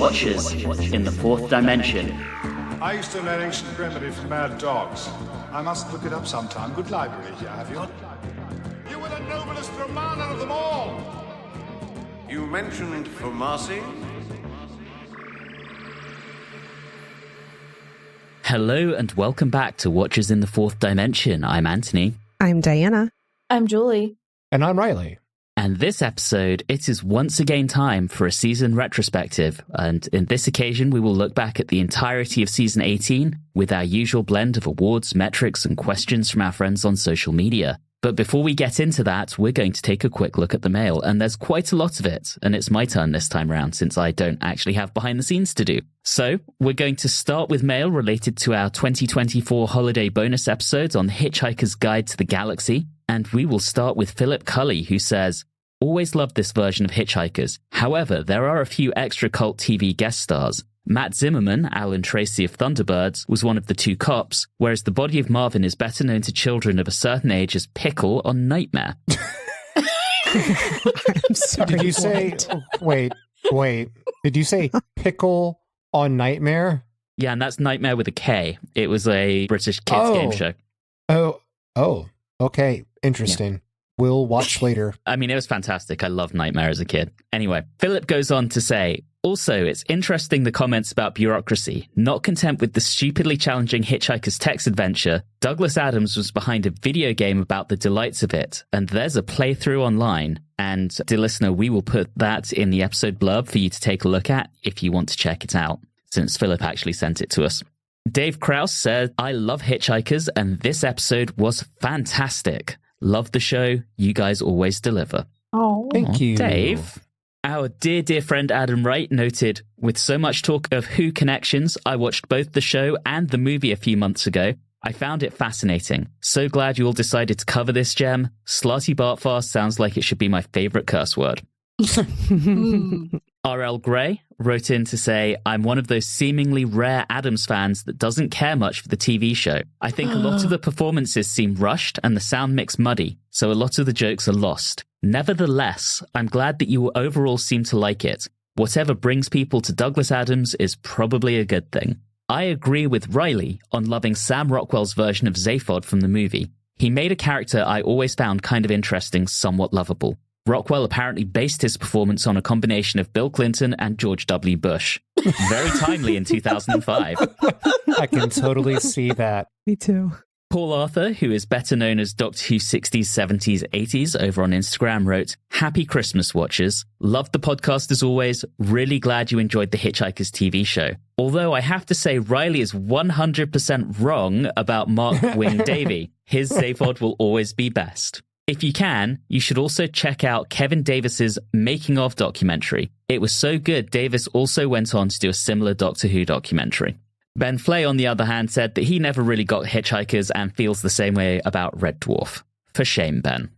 Watchers in the Fourth Dimension. I used to know an ancient remedy for mad dogs. I must look it up sometime. Good library here, have you? You were the noblest Romana of them all! You mentioned pharmacy? Hello and welcome back to Watchers in the Fourth Dimension. I'm Anthony. I'm Diana. I'm Julie. And I'm Riley. And this episode, it is once again time for a season retrospective. And in this occasion, we will look back at the entirety of season 18 with our usual blend of awards, metrics, and questions from our friends on social media. But before we get into that, we're going to take a quick look at the mail, and there's quite a lot of it, and it's my turn this time around since I don't actually have behind the scenes to do. So, we're going to start with mail related to our 2024 holiday bonus episodes on Hitchhiker's Guide to the Galaxy, and we will start with Philip Cully, who says, "Always loved this version of Hitchhikers. However, there are a few extra cult TV guest stars. Matt Zimmerman, Alan Tracy of Thunderbirds, was one of the two cops, whereas the body of Marvin is better known to children of a certain age as Pickle on Nightmare." I'm sorry. Did you say, wait, did you say Pickle on Nightmare? Yeah, and that's Nightmare with a K. It was a British kids game show. Oh, okay. Interesting. Yeah. We'll watch later. I mean, it was fantastic. I loved Nightmare as a kid. Anyway, Philip goes on to say, "Also, it's interesting the comments about bureaucracy. Not content with the stupidly challenging Hitchhiker's text adventure, Douglas Adams was behind a video game about the delights of it, and there's a playthrough online. And, dear listener, we will put that in the episode blurb for you to take a look at if you want to check it out, since Philip actually sent it to us." Dave Krause said, "I love Hitchhikers, and this episode was fantastic. Love the show. You guys always deliver." Oh, thank you, Dave. Our dear friend Adam Wright noted, "With so much talk of Who connections, I watched both the show and the movie a few months ago. I found it fascinating. So glad you all decided to cover this gem. Slutty Bartfast sounds like it should be my favorite curse word." R.L. Gray wrote in to say, "I'm one of those seemingly rare Addams fans that doesn't care much for the TV show. I think a lot of the performances seem rushed and the sound mix muddy, so a lot of the jokes are lost. Nevertheless, I'm glad that you overall seem to like it. Whatever brings people to Douglas Adams is probably a good thing. I agree with Riley on loving Sam Rockwell's version of Zaphod from the movie. He made a character I always found kind of interesting, somewhat lovable. Rockwell apparently based his performance on a combination of Bill Clinton and George W. Bush. Very timely in 2005. I can totally see that. Me too. Paul Arthur, who is better known as Doctor Who 60s, 70s, 80s over on Instagram, wrote, "Happy Christmas, Watchers. Loved the podcast as always. Really glad you enjoyed the Hitchhiker's TV show. Although I have to say Riley is 100% wrong about Mark Wing Davey. His Zaphod will always be best. If you can, you should also check out Kevin Davis's Making of documentary. It was so good, Davis also went on to do a similar Doctor Who documentary." Ben Flay, on the other hand, said that he never really got Hitchhikers and feels the same way about Red Dwarf. For shame, Ben.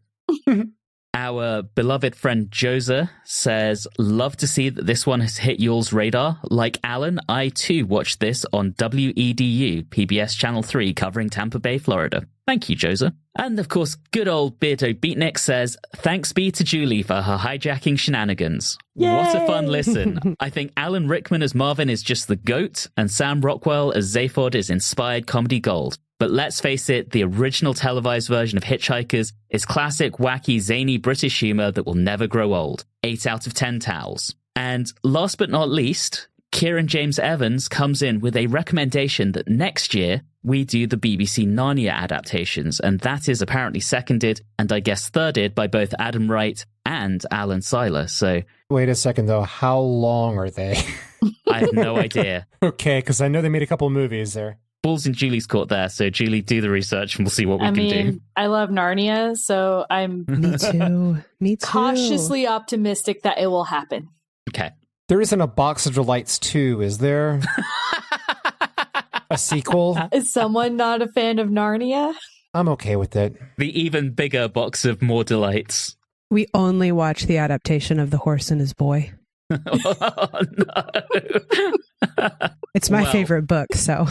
Our beloved friend Josa says, "Love to see that this one has hit y'all's radar. Like Alan, I too watched this on WEDU, PBS Channel 3, covering Tampa Bay, Florida." Thank you, Josa. And of course, good old Beardo Beatnik says, "Thanks be to Julie for her hijacking shenanigans. Yay! What a fun listen. I think Alan Rickman as Marvin is just the GOAT, and Sam Rockwell as Zaphod is inspired comedy gold. But let's face it, the original televised version of Hitchhikers is classic, wacky, zany British humour that will never grow old. 8 out of 10 towels." And last but not least, Kieran James Evans comes in with a recommendation that next year we do the BBC Narnia adaptations, and that is apparently seconded and I guess thirded by both Adam Wright and Alan Seiler. So wait a second though, how long are they? I have no idea. Okay, because I know they made a couple movies there. Ball's in Julie's court there, so Julie, do the research and we'll see what we can do. I love Narnia, so I'm Me too. cautiously optimistic that it will happen. Okay. There isn't a Box of Delights 2, is there? A sequel? Is someone not a fan of Narnia? I'm okay with it. The even bigger box of more delights. We only watch the adaptation of The Horse and His Boy. Oh, no. It's my favorite book, so.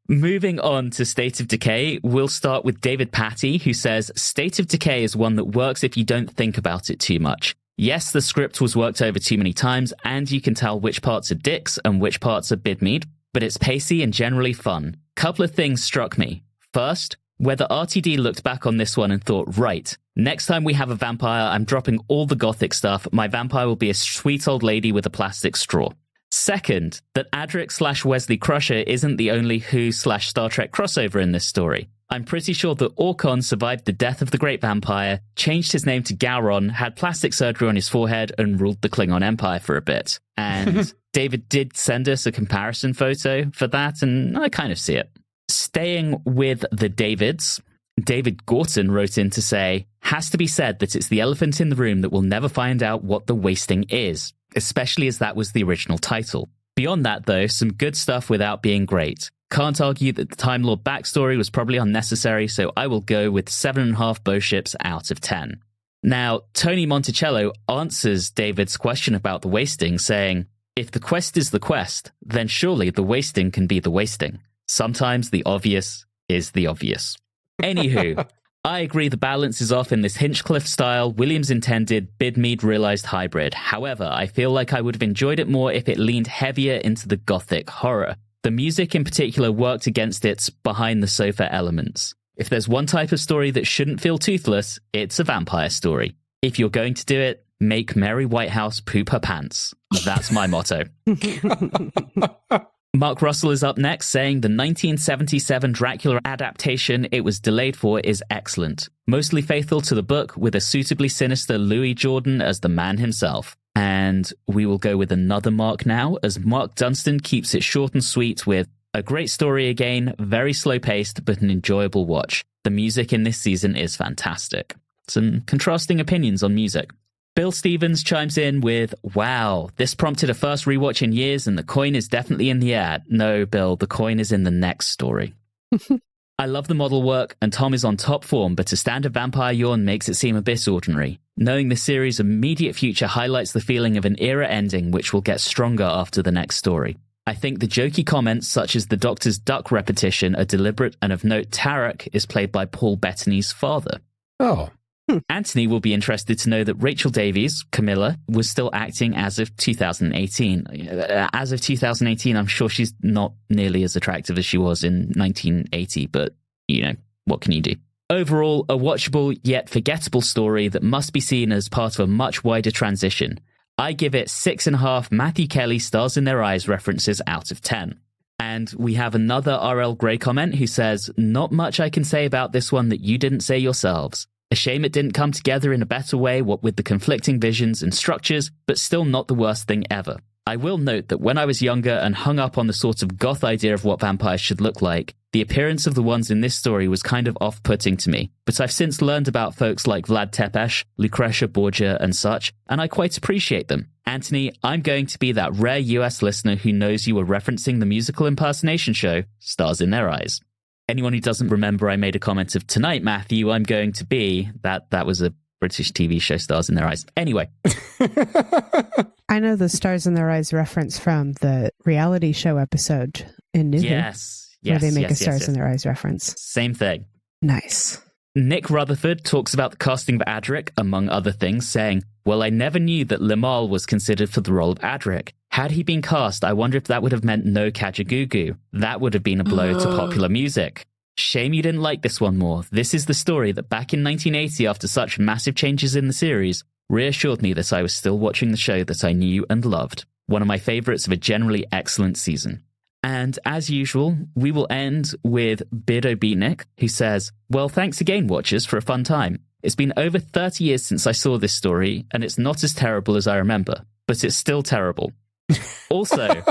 Moving on to State of Decay, we'll start with David Patty, who says, "State of Decay is one that works if you don't think about it too much. Yes, the script was worked over too many times, and you can tell which parts are Dick's and which parts are Bidmead, but it's pacey and generally fun. Couple of things struck me. First, whether RTD looked back on this one and thought, right, next time we have a vampire, I'm dropping all the gothic stuff. My vampire will be a sweet old lady with a plastic straw. Second, that Adric / Wesley Crusher isn't the only Who / Star Trek crossover in this story. I'm pretty sure that Orkon survived the death of the great vampire, changed his name to Gowron, had plastic surgery on his forehead, and ruled the Klingon Empire for a bit. And David did send us a comparison photo for that, and I kind of see it. Staying with the Davids, David Gorton wrote in to say, has to be said that it's the elephant in the room that we'll never find out what the wasting is, especially as that was the original title. Beyond that, though, some good stuff without being great. Can't argue that the Time Lord backstory was probably unnecessary, so I will go with 7.5 bow ships out of 10. Now, Tony Monticello answers David's question about the wasting, saying, if the quest is the quest, then surely the wasting can be the wasting. Sometimes the obvious is the obvious. Anywho, I agree the balance is off in this Hinchcliffe-style, Williams-intended, Bidmead-realized hybrid. However, I feel like I would have enjoyed it more if it leaned heavier into the gothic horror. The music in particular worked against its behind-the-sofa elements. If there's one type of story that shouldn't feel toothless, it's a vampire story. If you're going to do it, make Mary Whitehouse poop her pants. That's my motto. Mark Russell is up next, saying the 1977 Dracula adaptation it was delayed for is excellent. Mostly faithful to the book, with a suitably sinister Louis Jordan as the man himself. And we will go with another Mark now, as Mark Dunstan keeps it short and sweet with a great story again, very slow-paced, but an enjoyable watch. The music in this season is fantastic. Some contrasting opinions on music. Bill Stevens chimes in with, wow, this prompted a first rewatch in years and the coin is definitely in the ad. No, Bill, the coin is in the next story. I love the model work, and Tom is on top form, but a standard vampire yawn makes it seem a bit ordinary. Knowing the series' immediate future highlights the feeling of an era ending, which will get stronger after the next story. I think the jokey comments, such as the Doctor's duck repetition, are deliberate, and of note, Tarek is played by Paul Bettany's father. Oh. Anthony will be interested to know that Rachel Davies, Camilla, was still acting as of 2018. As of 2018, I'm sure she's not nearly as attractive as she was in 1980, but, you know, what can you do? Overall, a watchable yet forgettable story that must be seen as part of a much wider transition. I give it 6.5 Matthew Kelly stars in their eyes references out of 10. And we have another RL Grey comment who says, not much I can say about this one that you didn't say yourselves. A shame it didn't come together in a better way, what with the conflicting visions and structures, but still not the worst thing ever. I will note that when I was younger and hung up on the sort of goth idea of what vampires should look like, the appearance of the ones in this story was kind of off-putting to me, but I've since learned about folks like Vlad Tepes, Lucretia Borgia and such, and I quite appreciate them. Anthony, I'm going to be that rare US listener who knows you were referencing the musical impersonation show, Stars in Their Eyes. Anyone who doesn't remember I made a comment of tonight, Matthew, I'm going to be, that was a British TV show, Stars in Their Eyes. Anyway. I know the Stars in Their Eyes reference from the reality show episode in New Who. Yes. Where they make a Stars in Their Eyes reference. Same thing. Nice. Nick Rutherford talks about the casting of Adric, among other things, saying, well, I never knew that Limahl was considered for the role of Adric. Had he been cast, I wonder if that would have meant no Kajagoogoo. That would have been a blow to popular music. Shame you didn't like this one more. This is the story that back in 1980, after such massive changes in the series, reassured me that I was still watching the show that I knew and loved. One of my favourites of a generally excellent season. And as usual, we will end with Bido Beatnik, who says, well, thanks again, watchers, for a fun time. It's been over 30 years since I saw this story, and it's not as terrible as I remember, but it's still terrible. Also,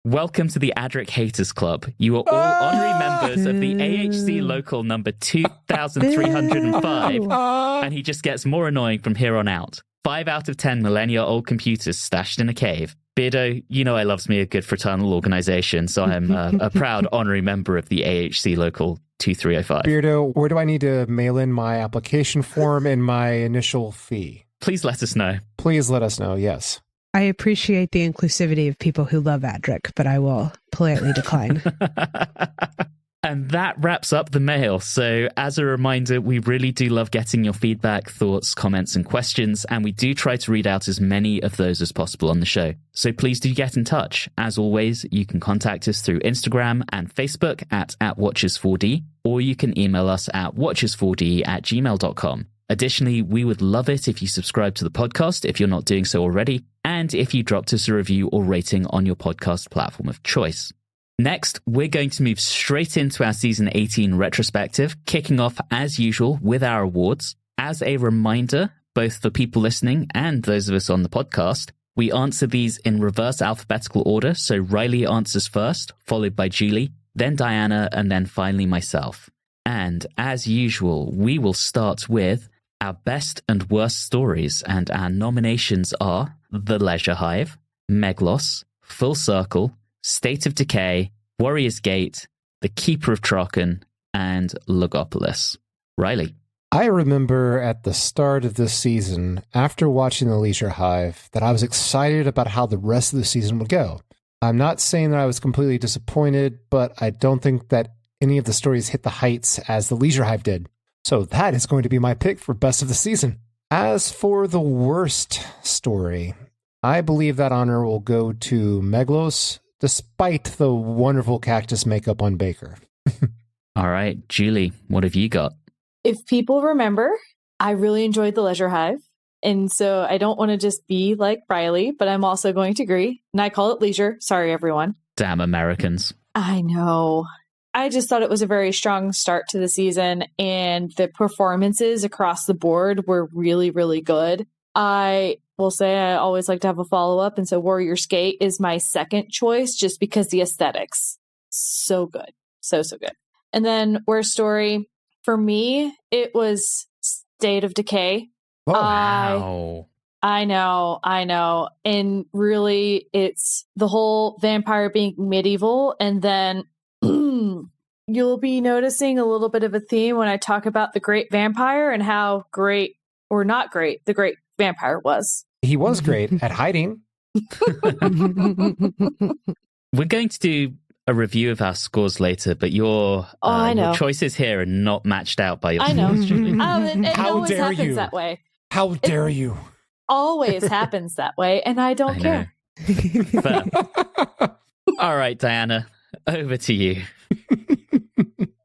welcome to the Adric Haters Club. You are all honorary members of the AHC local number 2305, and he just gets more annoying from here on out. 5 out of 10 millennia-old computers stashed in a cave. Beardo, you know I loves me a good fraternal organisation, so I'm a proud honorary member of the AHC local 2305. Beardo, where do I need to mail in my application form and my initial fee? Please let us know. Please let us know, yes. I appreciate the inclusivity of people who love Adric, but I will politely decline. And that wraps up the mail. So as a reminder, we really do love getting your feedback, thoughts, comments, and questions, and we do try to read out as many of those as possible on the show. So please do get in touch. As always, you can contact us through Instagram and Facebook at Watchers4D, or you can email us at watchers4d@gmail.com. Additionally, we would love it if you subscribe to the podcast if you're not doing so already, and if you dropped us a review or rating on your podcast platform of choice. Next, we're going to move straight into our Season 18 retrospective, kicking off as usual with our awards. As a reminder, both for people listening and those of us on the podcast, we answer these in reverse alphabetical order, so Riley answers first, followed by Julie, then Diana, and then finally myself. And as usual, we will start with our best and worst stories, and our nominations are The Leisure Hive, Meglos, Full Circle, State of Decay, Warrior's Gate, The Keeper of Traken, and Logopolis. Riley. I remember at the start of this season, after watching The Leisure Hive, that I was excited about how the rest of the season would go. I'm not saying that I was completely disappointed, but I don't think that any of the stories hit the heights as The Leisure Hive did. So that is going to be my pick for best of the season. As for the worst story, I believe that honor will go to Meglos, despite the wonderful cactus makeup on Baker. All right, Julie, what have you got? If people remember, I really enjoyed The Leisure Hive. And so I don't want to just be like Riley, but I'm also going to agree. And I call it leisure. Sorry, everyone. Damn Americans. I know. I just thought it was a very strong start to the season, and the performances across the board were really, really good. I will say I always like to have a follow-up, and so Warrior's Gate is my second choice just because the aesthetics. So good. So good. And then Worst Story, for me, it was State of Decay. Oh, wow. I know. And really, it's the whole vampire being medieval, and then you'll be noticing a little bit of a theme when I talk about the great vampire and how great or not great the great vampire was. He was great at hiding. We're going to do a review of our scores later, but your choices here are not matched out by your scores, Julie. It always happens that way. How dare you? Always happens that way, and I don't care. Fair. All right, Diana, over to you.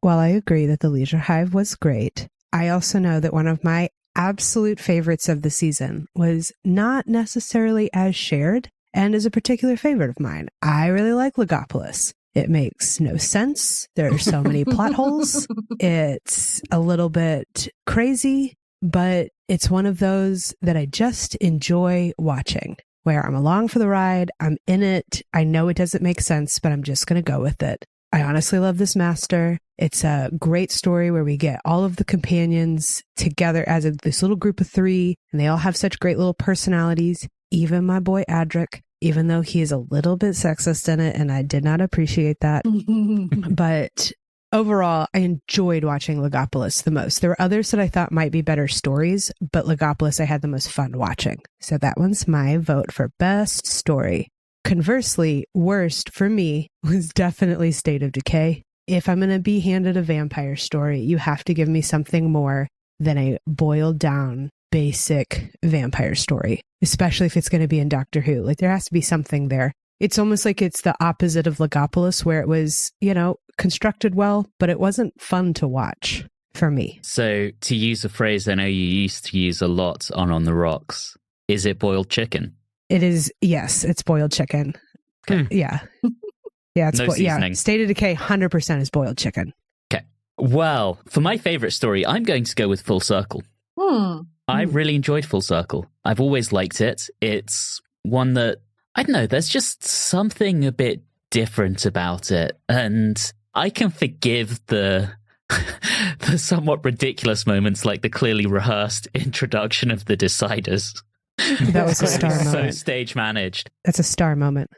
While I agree that The Leisure Hive was great, I also know that one of my absolute favorites of the season was not necessarily as shared and is a particular favorite of mine. I really like Logopolis. It makes no sense. There are so many plot holes. It's a little bit crazy, but it's one of those that I just enjoy watching, where I'm along for the ride. I'm in it. I know it doesn't make sense, but I'm just going to go with it. I honestly love this master. It's a great story where we get all of the companions together as this little group of 3, and they all have such great little personalities. Even my boy Adric, even though he is a little bit sexist in it, and I did not appreciate that. But overall, I enjoyed watching Logopolis the most. There were others that I thought might be better stories, but Logopolis I had the most fun watching. So that one's my vote for best story. Conversely, worst for me was definitely State of Decay. If I'm going to be handed a vampire story, you have to give me something more than a boiled down, basic vampire story, especially if it's going to be in Doctor Who. Like, there has to be something there. It's almost like it's the opposite of Logopolis, where it was, constructed well, but it wasn't fun to watch for me. So, to use a phrase I know you used to use a lot on The Rocks, is it boiled chicken? It is, yes, it's boiled chicken. Okay. Yeah. Yeah, it's no seasoning. State of Decay 100% is boiled chicken. Okay. Well, for my favorite story, I'm going to go with Full Circle. I really enjoyed Full Circle. I've always liked it. It's one that, I don't know, there's just something a bit different about it. And I can forgive the somewhat ridiculous moments, like the clearly rehearsed introduction of the Deciders. That was a star moment. So stage managed. That's a star moment.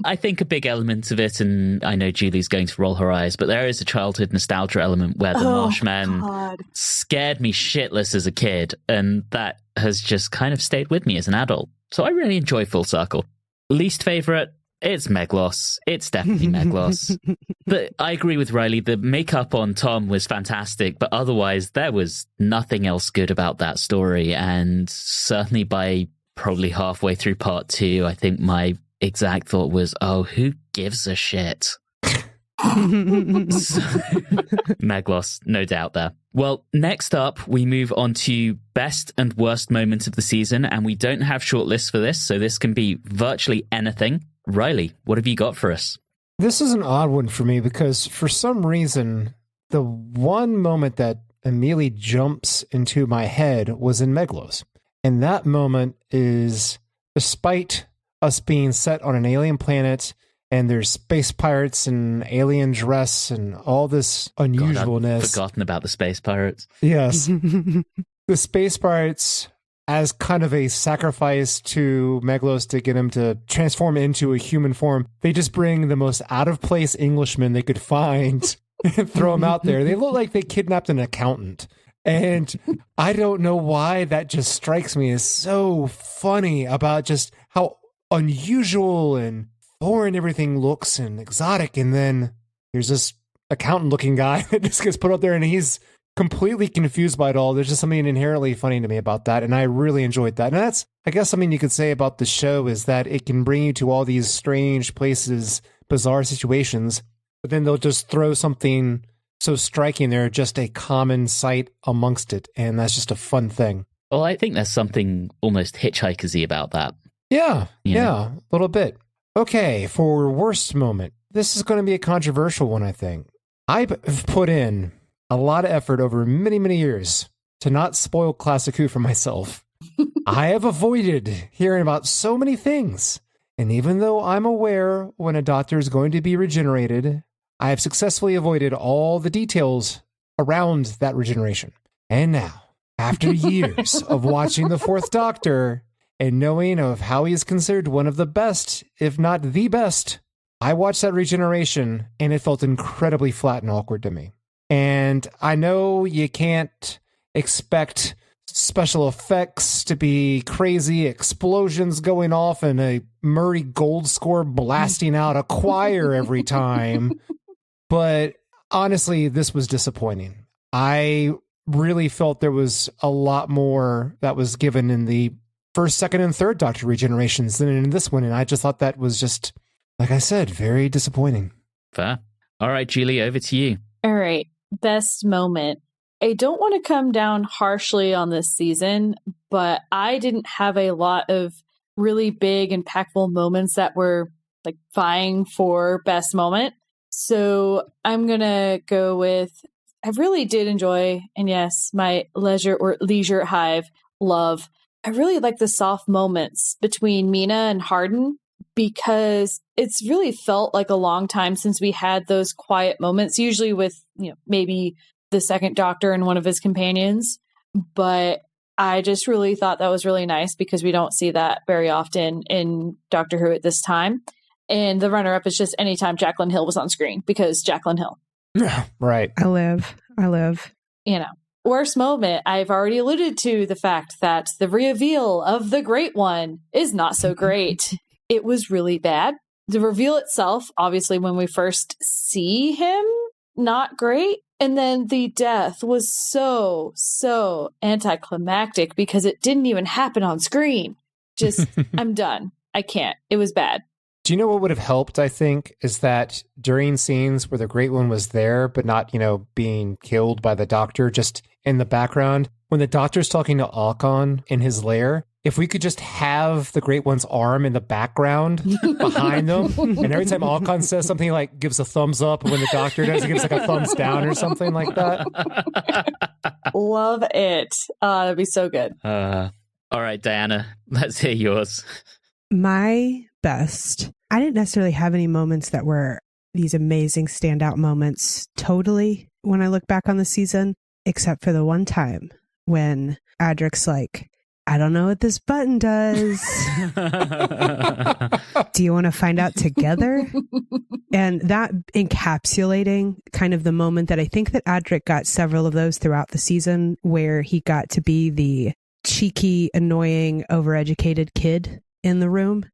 I think a big element of it, and I know Julie's going to roll her eyes, but there is a childhood nostalgia element where the Marshmen scared me shitless as a kid, and that has just kind of stayed with me as an adult. So I really enjoy Full Circle. Least favorite, It's Meglos. It's definitely Meglos. But I agree with Riley. The makeup on Tom was fantastic, but otherwise there was nothing else good about that story. And certainly by probably halfway through part 2, I think my exact thought was, oh, who gives a shit? Meglos, no doubt there. Well, next up, we move on to best and worst moments of the season, and we don't have short lists for this, so this can be virtually anything. Riley, what have you got for us? This is an odd one for me because for some reason, the one moment that immediately jumps into my head was in Meglos. And that moment is, despite us being set on an alien planet and there's space pirates and alien dress and all this unusualness. God, I've forgotten about the space pirates. Yes. The space pirates, as kind of a sacrifice to Meglos to get him to transform into a human form, they just bring the most out-of-place Englishman they could find and throw him out there. They look like they kidnapped an accountant. And I don't know why that just strikes me as so funny about just how unusual and foreign everything looks and exotic. And then there's this accountant-looking guy that just gets put up there and he's completely confused by it all. There's just something inherently funny to me about that, and I really enjoyed that. And that's, I guess, something you could say about the show is that it can bring you to all these strange places, bizarre situations, but then they'll just throw something so striking there, just a common sight amongst it, and that's just a fun thing. Well, I think there's something almost hitchhikers-y about that. Yeah, a little bit. Okay, for worst moment, this is going to be a controversial one, I think. I've put in a lot of effort over many, many years to not spoil Classic Who for myself. I have avoided hearing about so many things. And even though I'm aware when a doctor is going to be regenerated, I have successfully avoided all the details around that regeneration. And now, after years of watching The Fourth Doctor and knowing of how he is considered one of the best, if not the best, I watched that regeneration and it felt incredibly flat and awkward to me. And I know you can't expect special effects to be crazy, explosions going off and a Murray Gold score blasting out a choir every time. But honestly, this was disappointing. I really felt there was a lot more that was given in the first, second, and third Doctor regenerations than in this one. And I just thought that was just, like I said, very disappointing. Fair. All right, Julie, over to you. All right. Best moment. I don't want to come down harshly on this season, but I didn't have a lot of really big, impactful moments that were like vying for best moment. So I'm going to go with, I really did enjoy, and yes, my leisure hive love. I really like the soft moments between Mina and Hardin, because it's really felt like a long time since we had those quiet moments, usually with, maybe the second Doctor and one of his companions. But I just really thought that was really nice because we don't see that very often in Doctor Who at this time. And the runner-up is just anytime Jacqueline Hill was on screen, because Jacqueline Hill. Right. I live. Worst moment, I've already alluded to the fact that the reveal of the Great One is not so great. It was really bad. The reveal itself, obviously, when we first see him, not great. And then the death was so anticlimactic because it didn't even happen on screen. Just, I'm done. I can't. It was bad. Do you know what would have helped, I think, is that during scenes where the Great One was there, but not, being killed by the Doctor, just in the background, when the Doctor's talking to Alcon in his lair, if we could just have the Great One's arm in the background behind them, and every time Alcon says something, like gives a thumbs up, and when the Doctor does, he gives like a thumbs down or something like that. Love it. That'd be so good. All right, Diana, let's hear yours. My best. I didn't necessarily have any moments that were these amazing standout moments totally when I look back on the season, except for the one time when Adric's like, I don't know what this button does. Do you want to find out together? And that encapsulating kind of the moment that I think that Adric got several of those throughout the season, where he got to be the cheeky, annoying, overeducated kid in the room.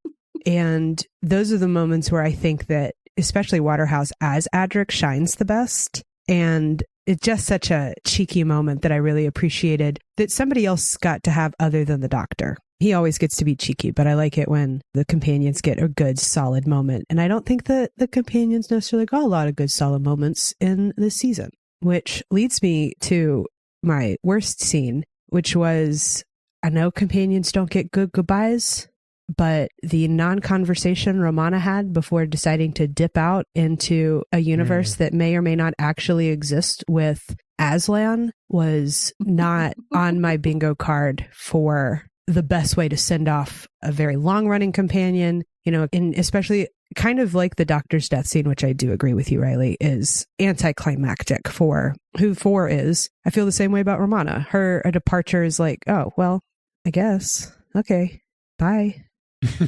And those are the moments where I think that especially Waterhouse as Adric shines the best. And it's just such a cheeky moment that I really appreciated that somebody else got to have other than the Doctor. He always gets to be cheeky, but I like it when the companions get a good, solid moment. And I don't think that the companions necessarily got a lot of good, solid moments in this season, which leads me to my worst scene, which was, I know companions don't get good goodbyes, but the non-conversation Romana had before deciding to dip out into a universe that may or may not actually exist with Aslan was not on my bingo card for the best way to send off a very long-running companion, you know, and especially kind of like the Doctor's death scene, which I do agree with you, Riley, is anticlimactic for who 4 is. I feel the same way about Romana. Her departure is like, oh, well, I guess. Okay, bye.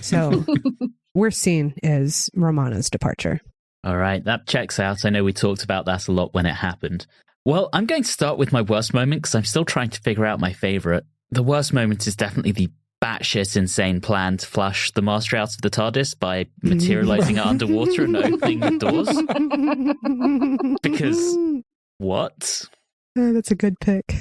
So worst scene is Romana's departure. All right, that checks out. I know we talked about that a lot when it happened. Well, I'm going to start with my worst moment because I'm still trying to figure out my favorite. The worst moment is definitely the batshit insane plan to flush the Master out of the TARDIS by materializing it underwater and opening the doors. Because what? That's a good pick.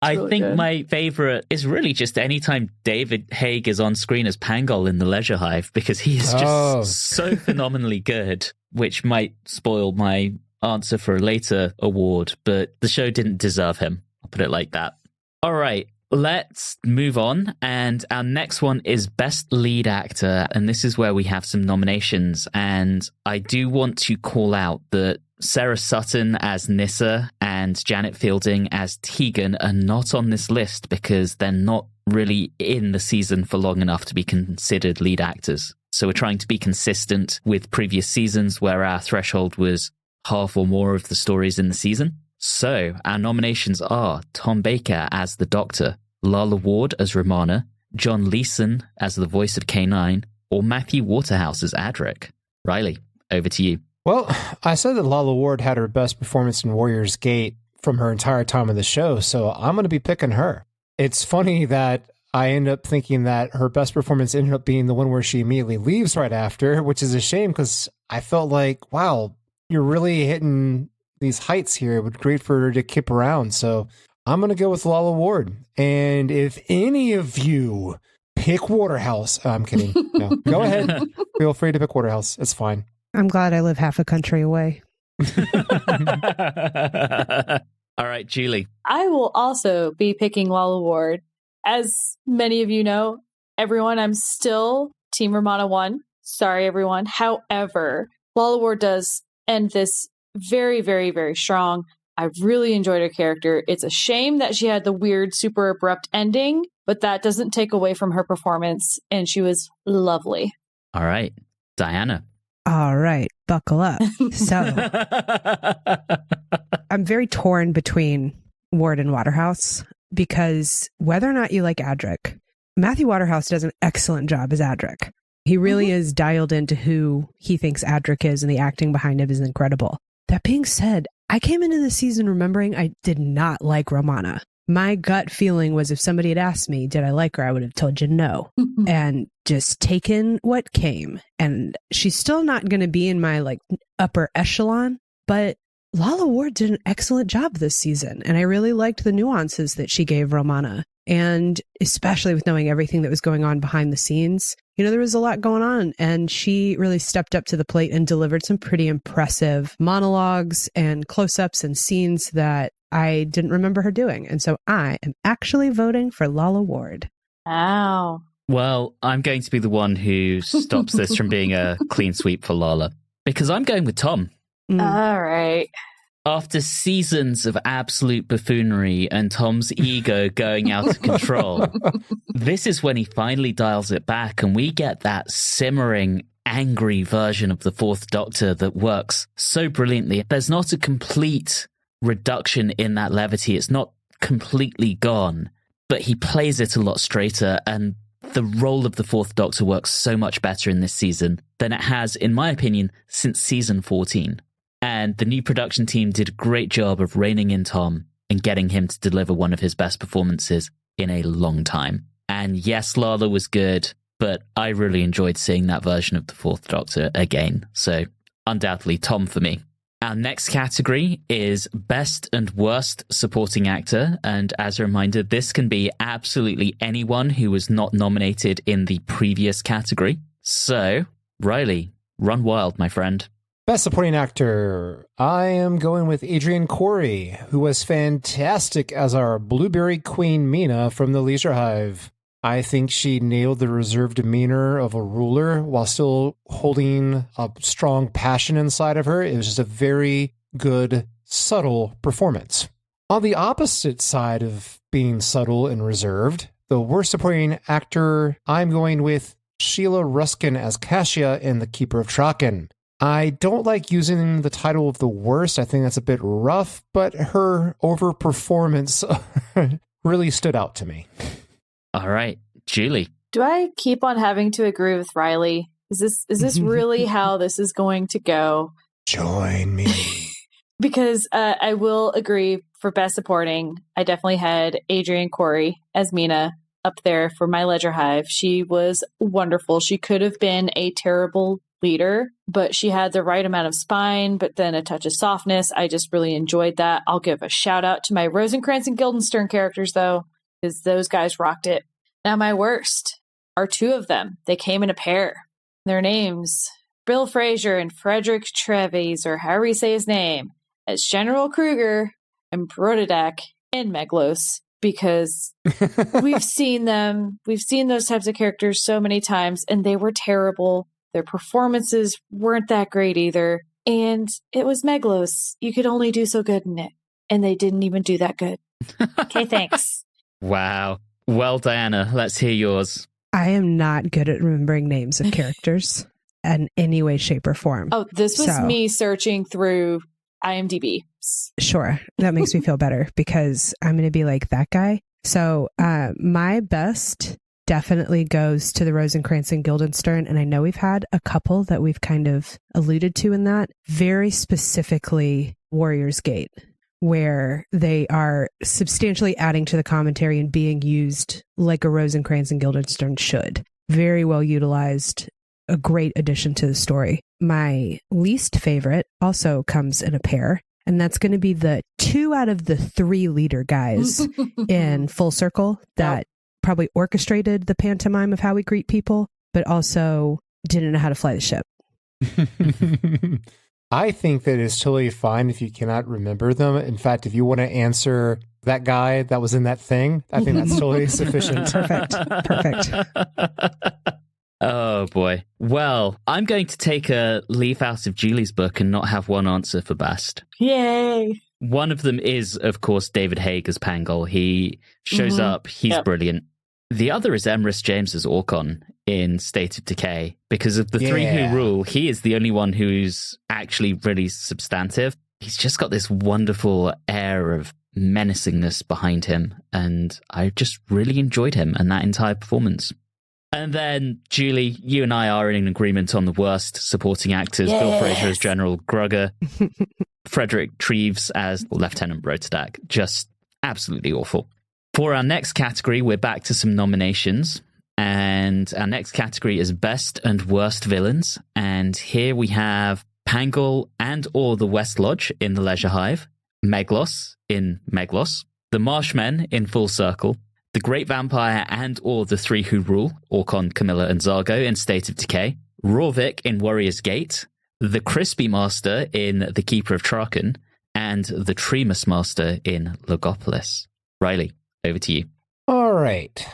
I think my favorite is really just anytime David Haig is on screen as Pangol in The Leisure Hive, because he is just so phenomenally good, which might spoil my answer for a later award, but the show didn't deserve him. I'll put it like that. All right. Let's move on, and our next one is Best Lead Actor, and this is where we have some nominations, and I do want to call out that Sarah Sutton as Nyssa and Janet Fielding as Tegan are not on this list because they're not really in the season for long enough to be considered lead actors. So we're trying to be consistent with previous seasons where our threshold was half or more of the stories in the season. So, our nominations are Tom Baker as the Doctor, Lalla Ward as Romana, John Leeson as the voice of K9, or Matthew Waterhouse as Adric. Riley, over to you. Well, I said that Lalla Ward had her best performance in Warrior's Gate from her entire time on the show, so I'm going to be picking her. It's funny that I end up thinking that her best performance ended up being the one where she immediately leaves right after, which is a shame because I felt like, wow, you're really hitting these heights here. It would be great for her to keep around. So I'm going to go with Lalla Ward. And if any of you pick Waterhouse, I'm kidding. No, go ahead. Feel free to pick Waterhouse. It's fine. I'm glad I live half a country away. All right, Julie. I will also be picking Lalla Ward. As many of you know, everyone, I'm still Team Romana 1. Sorry, everyone. However, Lalla Ward does end this very, very, very strong. I really enjoyed her character. It's a shame that she had the weird, super abrupt ending, but that doesn't take away from her performance, and she was lovely. All right, Diana. All right, buckle up. So, I'm very torn between Ward and Waterhouse because whether or not you like Adric, Matthew Waterhouse does an excellent job as Adric. He really is dialed into who he thinks Adric is, and the acting behind him is incredible. That being said, I came into the season remembering I did not like Romana. My gut feeling was if somebody had asked me, did I like her, I would have told you no. And just taken what came. And she's still not going to be in my upper echelon, but Lalla Ward did an excellent job this season. And I really liked the nuances that she gave Romana. And especially with knowing everything that was going on behind the scenes, you know, there was a lot going on, and she really stepped up to the plate and delivered some pretty impressive monologues and close-ups and scenes that I didn't remember her doing. And so I am actually voting for Lalla Ward. Wow. Well, I'm going to be the one who stops this from being a clean sweep for Lalla, because I'm going with Tom. All right. After seasons of absolute buffoonery and Tom's ego going out of control, this is when he finally dials it back, and we get that simmering, angry version of the Fourth Doctor that works so brilliantly. There's not a complete reduction in that levity. It's not completely gone, but he plays it a lot straighter, and the role of the Fourth Doctor works so much better in this season than it has, in my opinion, since season 14. And the new production team did a great job of reining in Tom and getting him to deliver one of his best performances in a long time. And yes, Lalla was good. but I really enjoyed seeing that version of the Fourth Doctor again. So undoubtedly Tom for me. Our next category is Best and Worst Supporting Actor. And as a reminder, this can be absolutely anyone who was not nominated in the previous category. So, Riley, run wild, my friend. Best Supporting Actor. I am going with Adrian Corey, who was fantastic as our Blueberry Queen Mina from the Leisure Hive. I think she nailed the reserved demeanor of a ruler while still holding a strong passion inside of her. It was just a very good, subtle performance. On the opposite side of being subtle and reserved, the worst supporting actor, I'm going with Sheila Ruskin as Cassia in The Keeper of Traken. I don't like using the title of the worst. I think that's a bit rough, but her overperformance really stood out to me. All right, Julie. Do I keep on having to agree with Riley? Is this really how this is going to go? Join me. Because I will agree for Best Supporting. I definitely had Adrian Corey as Mina up there for my Ledger Hive. She was wonderful. She could have been a terrible leader, but she had the right amount of spine, but then a touch of softness. I just really enjoyed that. I'll give a shout out to my Rosencrantz and Guildenstern characters, though, because those guys rocked it. Now, my worst are two of them. They came in a pair. Their names, Bill Fraser and Frederick Treves, or however you say his name, as General Kruger and Brododak in Meglos, because we've seen them. We've seen those types of characters so many times, and they were terrible. Their performances weren't that great either. And it was Meglos. You could only do so good in it. And they didn't even do that good. Okay, thanks. Wow. Well, Diana, let's hear yours. I am not good at remembering names of characters in any way, shape, or form. Oh, this was me searching through IMDb. Sure. That makes me feel better because I'm going to be like that guy. So my best definitely goes to the Rosencrantz and Guildenstern. And I know we've had a couple that we've kind of alluded to in that. Very specifically Warrior's Gate, where they are substantially adding to the commentary and being used like a Rosencrantz and Guildenstern should. Very well utilized, a great addition to the story. My least favorite also comes in a pair, and that's going to be the 2 out of the 3 leader guys in Full Circle that probably orchestrated the pantomime of how we greet people, but also didn't know how to fly the ship. I think that it's totally fine if you cannot remember them. In fact, if you want to answer that guy that was in that thing, I think that's totally sufficient. Perfect. Oh, boy. Well, I'm going to take a leaf out of Julie's book and not have one answer for best. Yay. One of them is, of course, David Haig as Pangol. He shows up. He's brilliant. The other is Emrys James as Orcon in State of Decay. Because of the 3 who rule, he is the only one who's actually really substantive. He's just got this wonderful air of menacingness behind him. And I just really enjoyed him and that entire performance. And then, Julie, you and I are in agreement on the worst supporting actors. Yes. Bill Fraser as General Grugger. Frederick Treves as Lieutenant Brotadak. Just absolutely awful. For our next category, we're back to some nominations. And our next category is Best and Worst Villains. And here we have Pangol and or the West Lodge in The Leisure Hive. Meglos in Meglos. The Marshmen in Full Circle. The Great Vampire and or the 3 who rule, Orcon, Camilla, and Zargo in State of Decay. Rorvik in Warrior's Gate. The Crispy Master in The Keeper of Traken. And the Tremus Master in Logopolis. Riley, over to you. All right.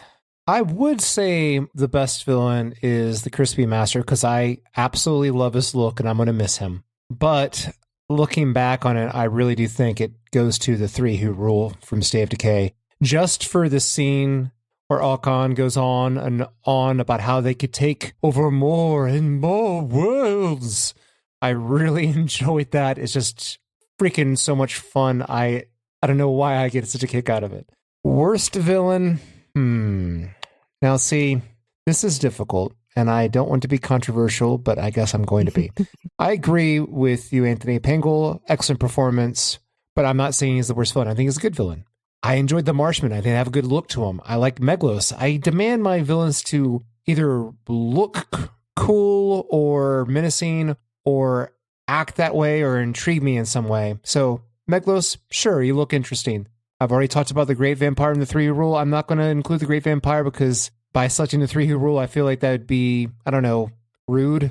I would say the best villain is the Crispy Master because I absolutely love his look and I'm going to miss him. But looking back on it, I really do think it goes to the 3 who rule from State of Decay. Just for the scene where Orcon goes on and on about how they could take over more and more worlds. I really enjoyed that. It's just freaking so much fun. I don't know why I get such a kick out of it. Worst villain? Now see, this is difficult, and I don't want to be controversial, but I guess I'm going to be. I agree with you, Anthony. Pangol, excellent performance, but I'm not saying he's the worst villain. I think he's a good villain. I enjoyed the Marshmen. I think they have a good look to them. I like Meglos. I demand my villains to either look cool or menacing or act that way or intrigue me in some way. So, Meglos, sure, you look interesting. I've already talked about the Great Vampire and the Three Who Rule. I'm not going to include the Great Vampire because by selecting the Three Who Rule, I feel like that would be, I don't know, rude.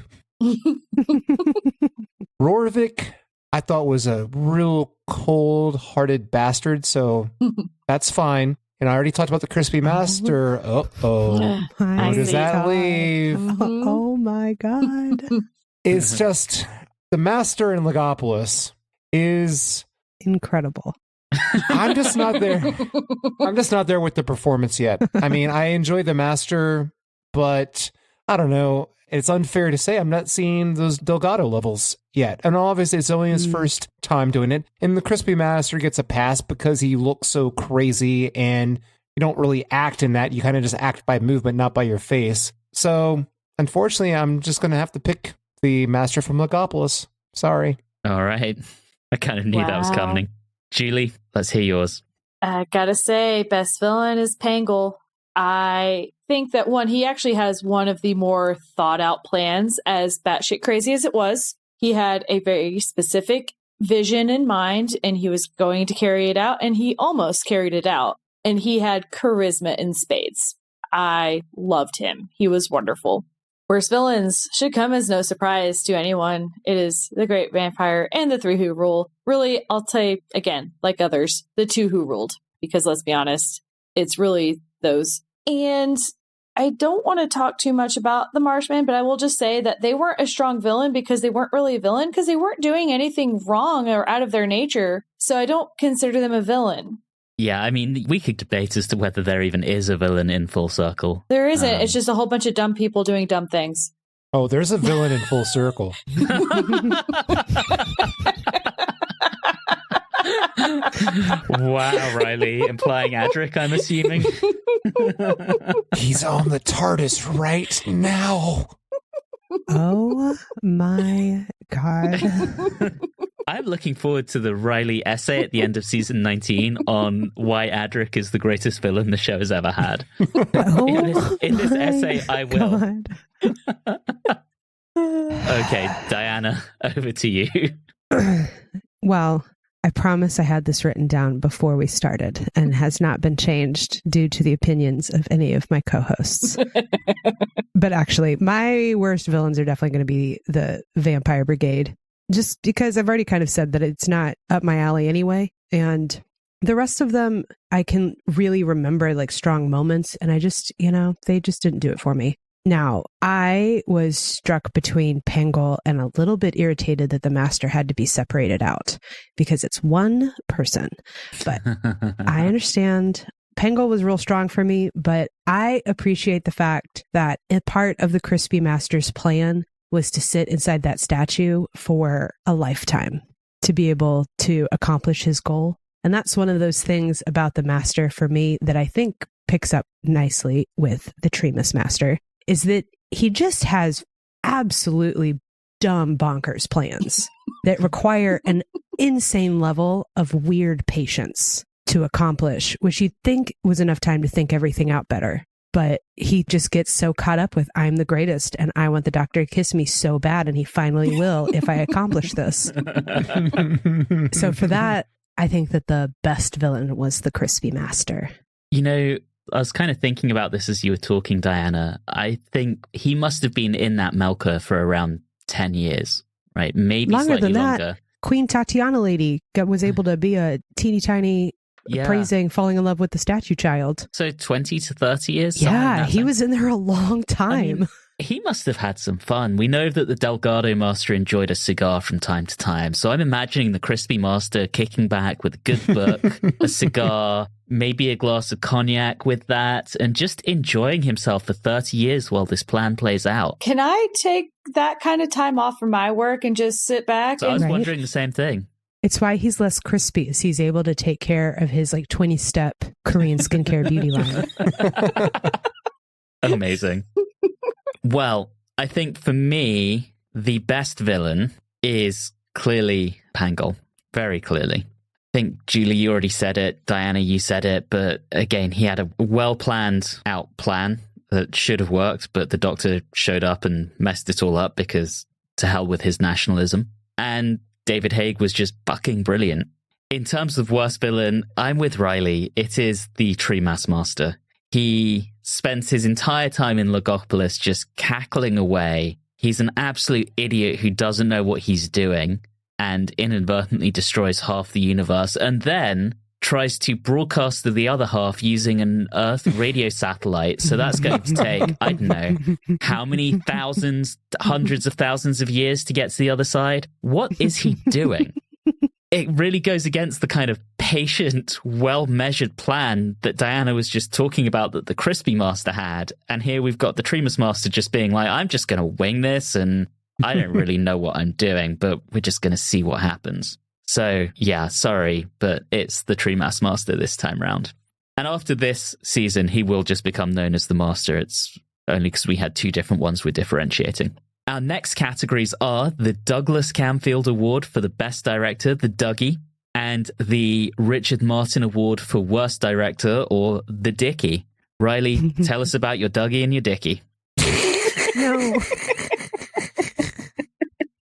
Rorvik, I thought was a real cold-hearted bastard, so that's fine. And I already talked about the Crispy Master. Where does that leave? Oh my God. It's just, the Master in Logopolis is incredible. I'm just not there. I'm just not there with the performance yet. I mean, I enjoy the Master, but I don't know. It's unfair to say I'm not seeing those Delgado levels yet. And obviously, it's only his first time doing it. And the Crispy Master gets a pass because he looks so crazy and you don't really act in that. You kind of just act by movement, not by your face. So, unfortunately, I'm just going to have to pick the Master from Logopolis. Sorry. All right. I kind of knew that was coming. Julie, let's hear yours. I gotta say, best villain is Pangle. I think that he actually has one of the more thought out plans, as batshit crazy as it was. He had a very specific vision in mind and he was going to carry it out, and he almost carried it out. And he had charisma in spades. I loved him. He was wonderful. Worst villains should come as no surprise to anyone. It is the Great Vampire and the Three Who Rule. Really, I'll say again, like others, the Two Who Ruled. Because let's be honest, it's really those. And I don't want to talk too much about the Marshman, but I will just say that they weren't a strong villain because they weren't really a villain because they weren't doing anything wrong or out of their nature. So I don't consider them a villain. Yeah, I mean, we could debate as to whether there even is a villain in Full Circle. There isn't. It's just a whole bunch of dumb people doing dumb things. Oh, there's a villain in Full Circle. Wow, Riley. Implying Adric, I'm assuming. He's on the TARDIS right now. Oh my God. I'm looking forward to the Riley essay at the end of season 19 on why Adric is the greatest villain the show has ever had. In this essay, I will. Okay, Diana, over to you. Well, I promise I had this written down before we started and has not been changed due to the opinions of any of my co-hosts. But actually, my worst villains are definitely going to be the Vampire Brigade. Just because I've already kind of said that it's not up my alley anyway. And the rest of them, I can really remember like strong moments. And I just, they just didn't do it for me. Now, I was struck between Pangle and a little bit irritated that the Master had to be separated out because it's one person. But I understand Pangle was real strong for me, but I appreciate the fact that a part of the Crispy Master's plan was to sit inside that statue for a lifetime to be able to accomplish his goal. And that's one of those things about the Master for me that I think picks up nicely with the Tremas Master, is that he just has absolutely dumb bonkers plans that require an insane level of weird patience to accomplish, which you'd think was enough time to think everything out better. But he just gets so caught up with, I'm the greatest and I want the doctor to kiss me so bad, and he finally will if I accomplish this. So for that, I think that the best villain was the Crispy Master. I was kind of thinking about this as you were talking, Diana. I think he must have been in that Melka for around 10 years, right? Maybe longer slightly than that. longer. Queen Tatiana lady was able to be a teeny tiny praising, falling in love with the statue child. So 20 to 30 years? Yeah, he was in there a long time. I mean, he must have had some fun. We know that the Delgado Master enjoyed a cigar from time to time. So I'm imagining the Crispy Master kicking back with a good book, a cigar, maybe a glass of cognac with that, and just enjoying himself for 30 years while this plan plays out. Can I take that kind of time off from my work and just sit back? So I was wondering the same thing. It's why he's less crispy, is he's able to take care of his 20-step Korean skincare beauty line. Amazing. Well, I think for me, the best villain is clearly Pangle. Very clearly. I think, Julie, you already said it. Diana, you said it. But again, he had a well-planned out plan that should have worked, but the Doctor showed up and messed it all up because to hell with his nationalism. And David Haig was just fucking brilliant. In terms of worst villain, I'm with Riley. It is the Tree Mass Master. He spends his entire time in Logopolis just cackling away. He's an absolute idiot who doesn't know what he's doing and inadvertently destroys half the universe, and then tries to broadcast to the other half using an Earth radio satellite. So that's going to take, I don't know, how many thousands, hundreds of thousands of years to get to the other side? What is he doing? It really goes against the kind of patient, well-measured plan that Diana was just talking about that the Crispy Master had. And here we've got the Treemas Master just being like, I'm just going to wing this and I don't really know what I'm doing, but we're just going to see what happens. So, yeah, sorry, but it's the Treemas Master this time round. And after this season, he will just become known as the Master. It's only because we had two different ones we're differentiating. Our next categories are the Douglas Camfield Award for the Best Director, the Dougie, and the Richard Martin Award for Worst Director, or the Dickie. Riley, tell us about your Dougie and your Dickie. No.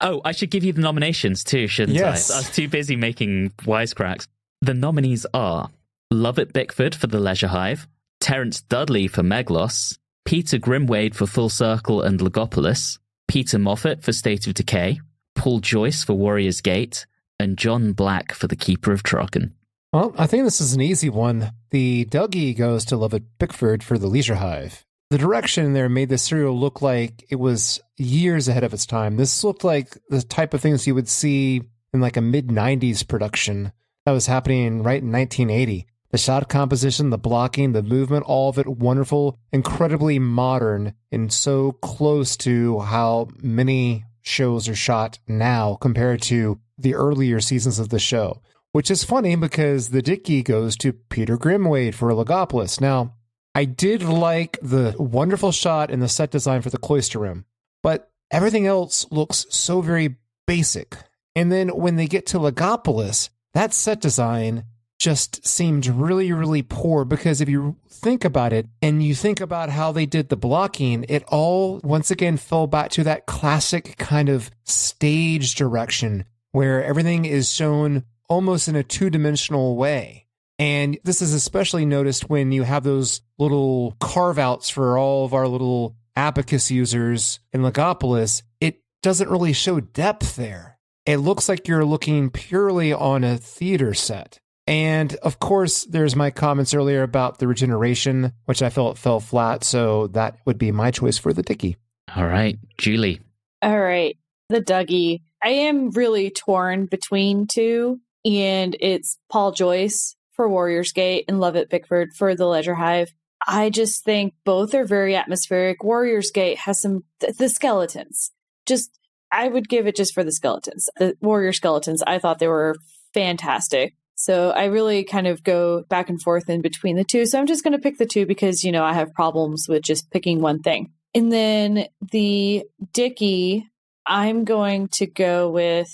Oh, I should give you the nominations too, shouldn't Yes. I? I was too busy making wisecracks. The nominees are Lovett Bickford for The Leisure Hive, Terence Dudley for Meglos, Peter Grimwade for Full Circle and Logopolis, Peter Moffat for State of Decay, Paul Joyce for Warrior's Gate, and John Black for The Keeper of Traken. Well, I think this is an easy one. The Dougie goes to Lovett Bickford for The Leisure Hive. The direction there made the serial look like it was years ahead of its time. This looked like the type of things you would see in like a mid-90s production that was happening right in 1980. The shot composition, the blocking, the movement, all of it wonderful, incredibly modern, and so close to how many shows are shot now compared to the earlier seasons of the show. Which is funny because the Dickie goes to Peter Grimwade for Logopolis. Now, I did like the wonderful shot and the set design for the cloister room, but everything else looks so very basic. And then when they get to Logopolis, that set design just seemed really, really poor, because if you think about it and you think about how they did the blocking, it all once again fell back to that classic kind of stage direction where everything is shown almost in a two-dimensional way. And this is especially noticed when you have those little carve-outs for all of our little abacus users in Logopolis. It doesn't really show depth there. It looks like you're looking purely on a theater set. And of course, there's my comments earlier about the regeneration, which I felt fell flat. So that would be my choice for the Dickie. All right, Julie. All right, the Dougie. I am really torn between two, and it's Paul Joyce for Warrior's Gate and Lovett Bickford for The Leisure Hive. I just think both are very atmospheric. Warrior's Gate has some, the skeletons. I would give it just for the skeletons. The warrior skeletons, I thought they were fantastic. So I really kind of go back and forth in between the two. So I'm just going to pick the two because, I have problems with just picking one thing. And then the Dickie, I'm going to go with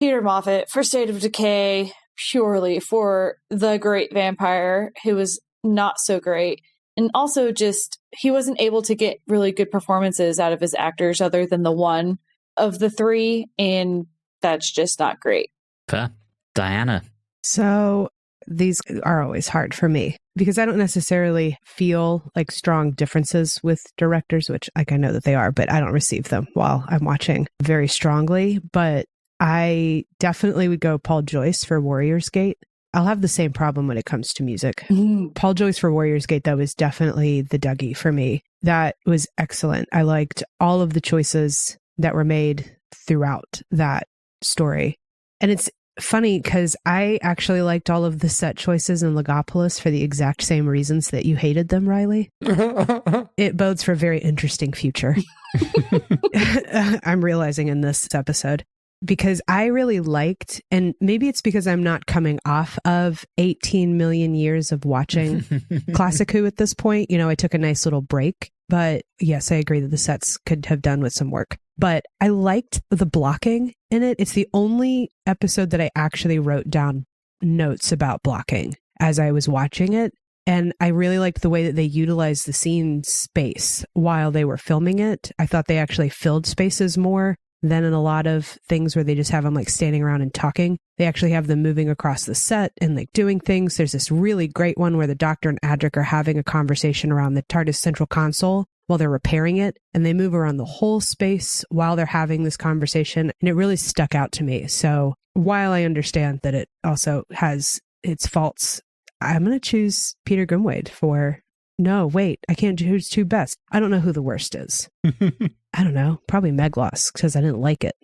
Peter Moffat for State of Decay, purely for the great vampire, who was not so great. And also just, he wasn't able to get really good performances out of his actors other than the one of the three. And that's just not great. Fair. Diana. So these are always hard for me because I don't necessarily feel like strong differences with directors, which I know that they are, but I don't receive them while I'm watching very strongly. But I definitely would go Paul Joyce for Warrior's Gate. I'll have the same problem when it comes to music. Paul Joyce for Warrior's Gate, that was definitely the Dougie for me. That was excellent. I liked all of the choices that were made throughout that story. And it's funny because I actually liked all of the set choices in Logopolis for the exact same reasons that you hated them, Riley. It bodes for a very interesting future. I'm realizing in this episode. Because I really liked, and maybe it's because I'm not coming off of 18 million years of watching Classic Who at this point. I took a nice little break. But yes, I agree that the sets could have done with some work. But I liked the blocking in it. It's the only episode that I actually wrote down notes about blocking as I was watching it. And I really liked the way that they utilized the scene space while they were filming it. I thought they actually filled spaces more than in a lot of things where they just have them like standing around and talking. They actually have them moving across the set and like doing things. There's this really great one where the Doctor and Adric are having a conversation around the TARDIS central console while they're repairing it, and they move around the whole space while they're having this conversation, and it really stuck out to me. So while I understand that it also has its faults, I'm going to choose Peter Grimwade for... No, wait, I can't choose two best. I don't know who the worst is. I don't know. Probably Meglos, because I didn't like it.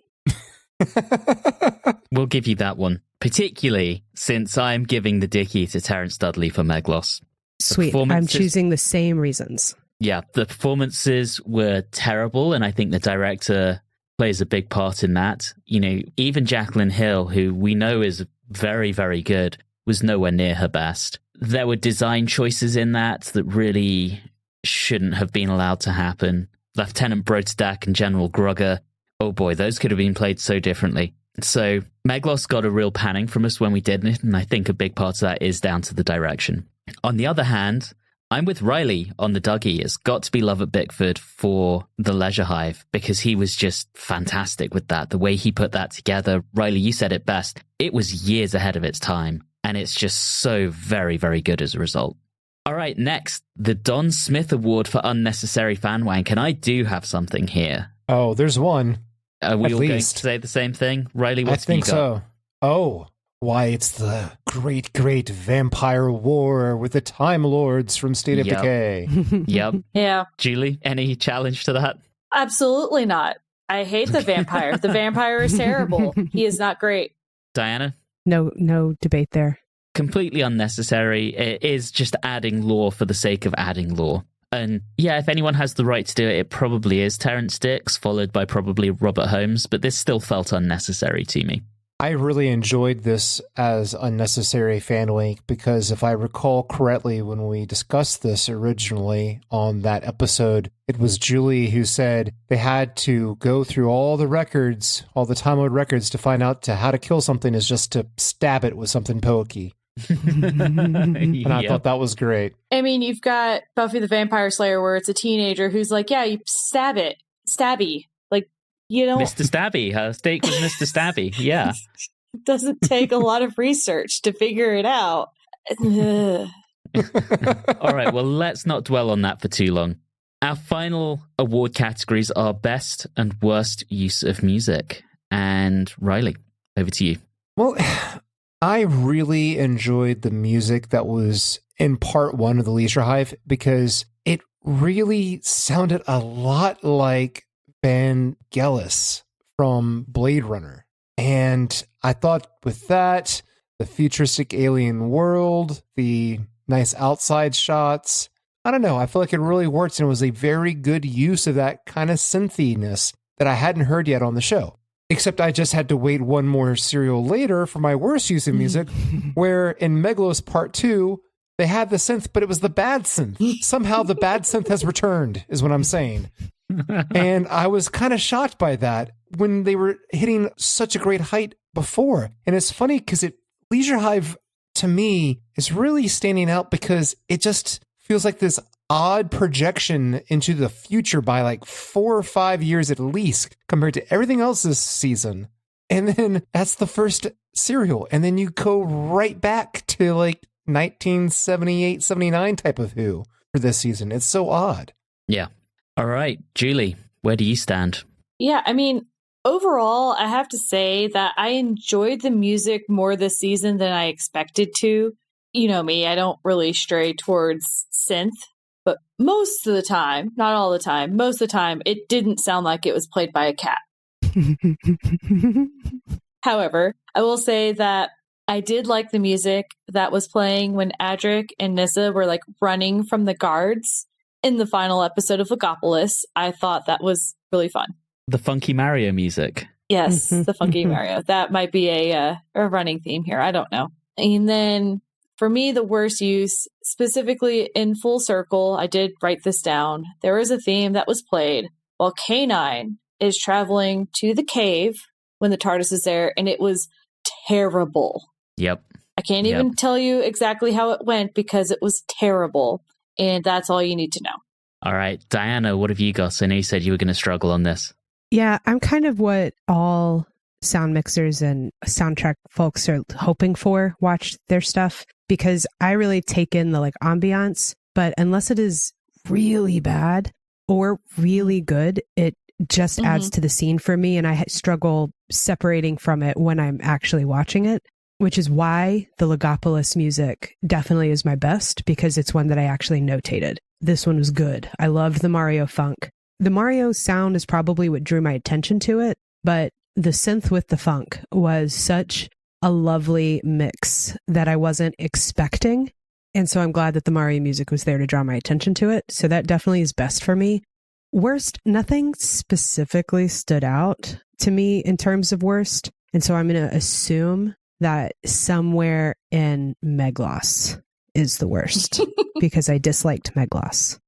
We'll give you that one, particularly since I'm giving the Dickie to Terence Dudley for Meglos. Sweet. I'm choosing the same reasons. Yeah, the performances were terrible, and I think the director plays a big part in that. You know, even Jacqueline Hill, who we know is very, very good, was nowhere near her best. There were design choices in that really shouldn't have been allowed to happen. Lieutenant Brotadak and General Grugger, oh boy, those could have been played so differently. So Meglos got a real panning from us when we did it, and I think a big part of that is down to the direction. On the other hand, I'm with Riley on the Dougie. It's got to be Love at Bickford for the Leisure Hive, because he was just fantastic with that. The way he put that together, Riley, you said it best. It was years ahead of its time. And it's just so very, very good as a result. All right, next, the Don Smith Award for Unnecessary Fanwank. And I do have something here. Oh, there's one. Are we all going to say the same thing? Riley, what's I think so. Oh, why, it's the great, great vampire war with the Time Lords from State of Decay. Yep. Yeah. Julie, any challenge to that? Absolutely not. I hate the vampire. The vampire is terrible. He is not great. Diana? No debate there. Completely unnecessary. It is just adding lore for the sake of adding lore. And yeah, if anyone has the right to do it, it probably is Terrence Dicks, followed by probably Robert Holmes, but this still felt unnecessary to me. I really enjoyed this as unnecessary fanwank because if I recall correctly, when we discussed this originally on that episode, it was Julie who said they had to go through all the records, all the Time Lord records to find out how to kill something is just to stab it with something pokey. And I thought that was great. I mean, you've got Buffy the Vampire Slayer where it's a teenager who's like, yeah, you stab it. Stabby. Like, you know. Mr. Stabby. Her stake was Mr. Stabby. Yeah. It doesn't take a lot of research to figure it out. All right, well, let's not dwell on that for too long. Our final award categories are best and worst use of music. And Riley, over to you. Well, I really enjoyed the music that was in part one of the Leisure Hive because it really sounded a lot like Vangelis from Blade Runner. And I thought with that, the futuristic alien world, the nice outside shots, I don't know, I feel like it really worked and it was a very good use of that kind of synthiness that I hadn't heard yet on the show. Except I just had to wait one more serial later for my worst use of music, where in Meglos Part 2, they had the synth, but it was the bad synth. Somehow the bad synth has returned, is what I'm saying. And I was kind of shocked by that when they were hitting such a great height before. And it's funny because Leisure Hive, to me, is really standing out because it just feels like this odd projection into the future by like 4 or 5 years at least compared to everything else this season. And then that's the first serial. And then you go right back to like 1978, 79 type of Who for this season. It's so odd. Yeah. All right, Julie, where do you stand? Yeah, I mean, overall, I have to say that I enjoyed the music more this season than I expected to. You know me, I don't really stray towards synth. But most of the time, not all the time, most of the time, it didn't sound like it was played by a cat. However, I will say that I did like the music that was playing when Adric and Nyssa were like running from the guards in the final episode of Logopolis. I thought that was really fun. The Funky Mario music. Yes, the Funky Mario. That might be a running theme here. I don't know. And then for me, the worst use, specifically in Full Circle, I did write this down. There was a theme that was played while K9 is traveling to the cave when the TARDIS is there, and it was terrible. Yep. I can't even tell you exactly how it went because it was terrible. And that's all you need to know. All right. Diana, what have you got? I know you said you were going to struggle on this. Yeah, I'm kind of what all sound mixers and soundtrack folks are hoping for, watch their stuff, because I really take in the like ambiance, but unless it is really bad or really good, it just adds to the scene for me. And I struggle separating from it when I'm actually watching it, which is why the Logopolis music definitely is my best, because it's one that I actually notated. This one was good. I loved the Mario funk. The Mario sound is probably what drew my attention to it, but the synth with the funk was such a lovely mix that I wasn't expecting. And so I'm glad that the Mario music was there to draw my attention to it. So that definitely is best for me. Worst, nothing specifically stood out to me in terms of worst. And so I'm going to assume that somewhere in Meglos is the worst because I disliked Meglos.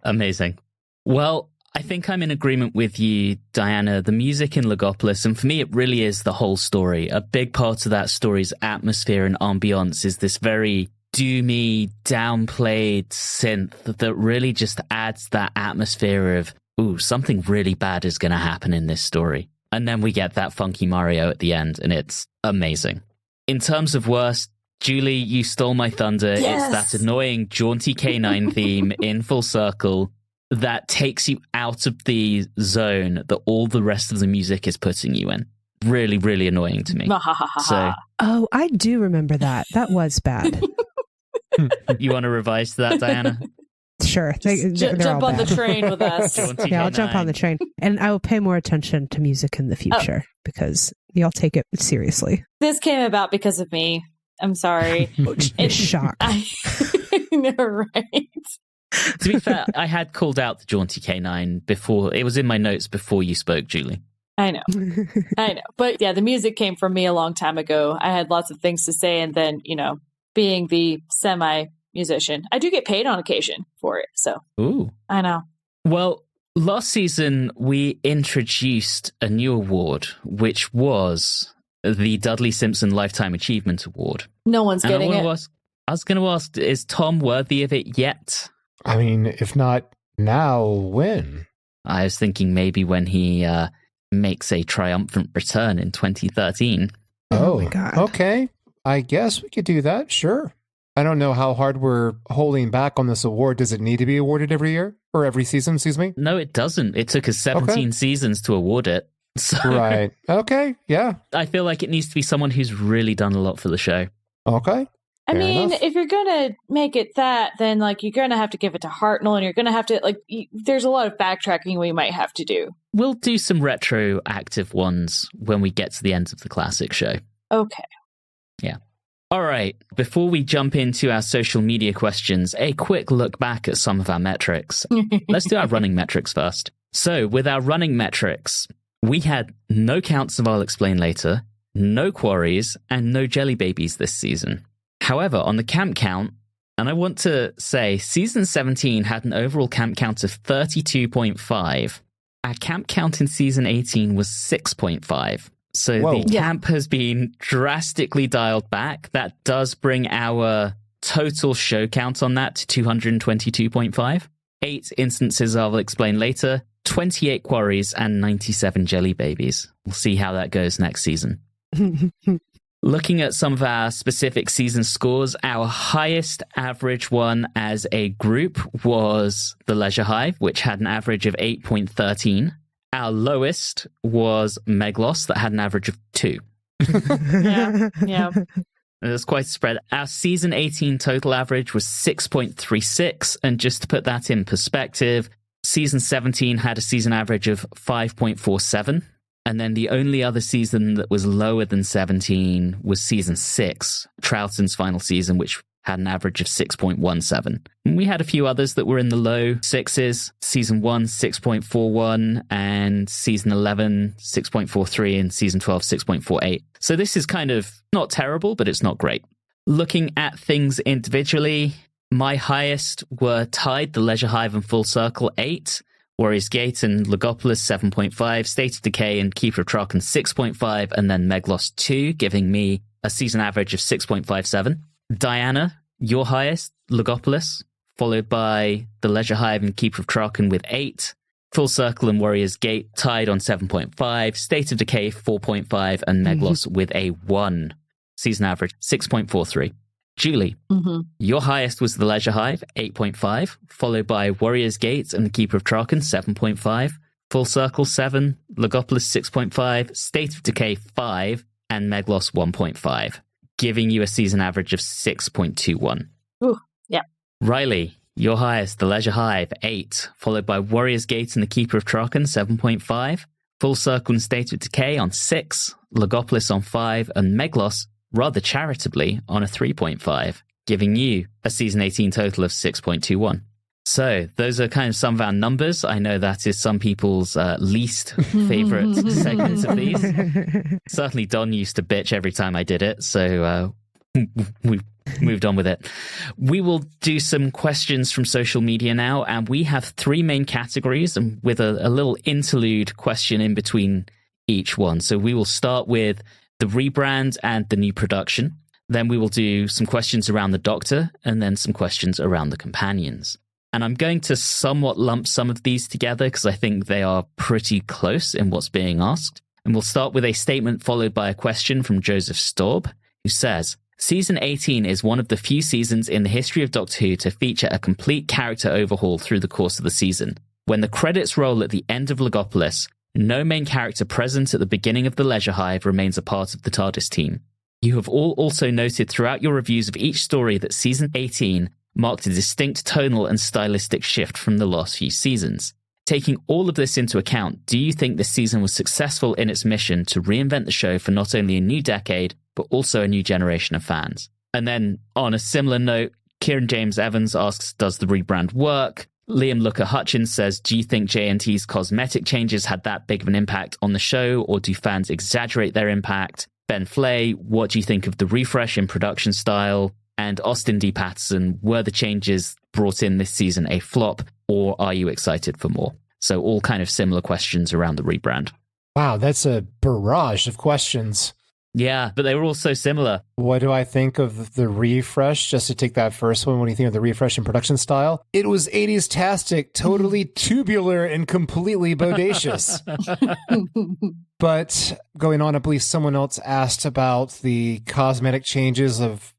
Amazing. Well, I think I'm in agreement with you, Diana. The music in Logopolis, and for me, it really is the whole story. A big part of that story's atmosphere and ambiance is this very doomy, downplayed synth that really just adds that atmosphere of, ooh, something really bad is going to happen in this story. And then we get that funky Mario at the end, and it's amazing. In terms of worst, Julie, you stole my thunder. Yes! It's that annoying, jaunty canine theme in Full Circle that takes you out of the zone that all the rest of the music is putting you in. Really, really annoying to me. So, oh, I do remember that. That was bad. you want to revise to that, Diana? Sure. Jump on the train with us. Yeah, I'll jump on the train. And I will pay more attention to music in the future because y'all take it seriously. This came about because of me. I'm sorry. Shock. I know, right? To be fair, I had called out the jaunty canine before. It was in my notes before you spoke, Julie. I know. But yeah, the music came from me a long time ago. I had lots of things to say. And then, being the semi-musician, I do get paid on occasion for it. So, ooh, I know. Well, last season, we introduced a new award, which was the Dudley Simpson Lifetime Achievement Award. No one's getting it. I was going to ask, is Tom worthy of it yet? I mean, if not now, when? I was thinking maybe when he makes a triumphant return in 2013. Oh, my God. Okay. I guess we could do that. Sure. I don't know how hard we're holding back on this award. Does it need to be awarded every year or every season? Excuse me. No, it doesn't. It took us 17 seasons to award it. So right. Okay. Yeah. I feel like it needs to be someone who's really done a lot for the show. Okay. I Fair mean, enough. if you're going to make it that, then you're going to have to give it to Hartnell, and you're going to have to there's a lot of backtracking we might have to do. We'll do some retroactive ones when we get to the end of the classic show. Okay. Yeah. All right. Before we jump into our social media questions, a quick look back at some of our metrics. Let's do our running metrics first. So with our running metrics, we had no counts of I'll Explain Later, no quarries, and no jelly babies this season. However, on the camp count, and I want to say season 17 had an overall camp count of 32.5. Our camp count in season 18 was 6.5. So Whoa. the camp has been drastically dialed back. That does bring our total show count on that to 222.5. 8 instances I'll explain later, 28 quarries, and 97 jelly babies. We'll see how that goes next season. Looking at some of our specific season scores, our highest average one as a group was The Leisure Hive, which had an average of 8.13. Our lowest was Meglos, that had an average of 2. Yeah. There's quite a spread. Our season 18 total average was 6.36. And just to put that in perspective, season 17 had a season average of 5.47. And then the only other season that was lower than 17 was season 6, Troughton's final season, which had an average of 6.17. And we had a few others that were in the low 6s. Season 1, 6.41, and season 11, 6.43, and season 12, 6.48. So this is kind of not terrible, but it's not great. Looking at things individually, my highest were tied, The Leisure Hive and Full Circle, 8. Warriors Gate and Logopolis, 7.5, State of Decay and Keeper of Traken, 6.5, and then Meglos 2, giving me a season average of 6.57. Diana, your highest, Logopolis, followed by The Leisure Hive and Keeper of Traken with 8. Full Circle and Warrior's Gate tied on 7.5. State of Decay, 4.5. And Meglos with a 1. Season average, 6.43. Julie, your highest was The Leisure Hive, 8.5, followed by Warrior's Gate and The Keeper of Traken, 7.5. Full Circle, 7. Logopolis, 6.5. State of Decay, 5. And Meglos, 1.5, giving you a season average of 6.21. Ooh, yeah. Riley, your highest, The Leisure Hive, 8, followed by Warrior's Gate and The Keeper of Traken, 7.5. Full Circle and State of Decay on 6. Logopolis on 5. And Meglos, rather charitably, on a 3.5, giving you a season 18 total of 6.21. So those are kind of some of our numbers. I know that is some people's least favorite segments of these. Certainly Don used to bitch every time I did it, so we've moved on with it. We will do some questions from social media now, and we have 3 main categories and with a little interlude question in between each one. So we will start with the rebrand and the new production. Then we will do some questions around the Doctor, and then some questions around the companions. And I'm going to somewhat lump some of these together because I think they are pretty close in what's being asked. And we'll start with a statement followed by a question from Joseph Staub, who says, Season 18 is one of the few seasons in the history of Doctor Who to feature a complete character overhaul through the course of the season. When the credits roll at the end of Logopolis, no main character present at the beginning of The Leisure Hive remains a part of the TARDIS team. You have all also noted throughout your reviews of each story that Season 18 marked a distinct tonal and stylistic shift from the last few seasons. Taking all of this into account, do you think this season was successful in its mission to reinvent the show for not only a new decade, but also a new generation of fans? And then, on a similar note, Kieran James Evans asks, does the rebrand work? Liam Looker Hutchins says, do you think JNT's cosmetic changes had that big of an impact on the show, or do fans exaggerate their impact? Ben Flay, what do you think of the refresh in production style? And Austin D. Patterson, were the changes brought in this season a flop, or are you excited for more? So all kind of similar questions around the rebrand. Wow, that's a barrage of questions. Yeah, but they were all so similar. What do I think of the refresh? Just to take that first one, what do you think of the refresh in production style? It was 80s-tastic, totally tubular, and completely bodacious. But going on, I believe someone else asked about the cosmetic changes of,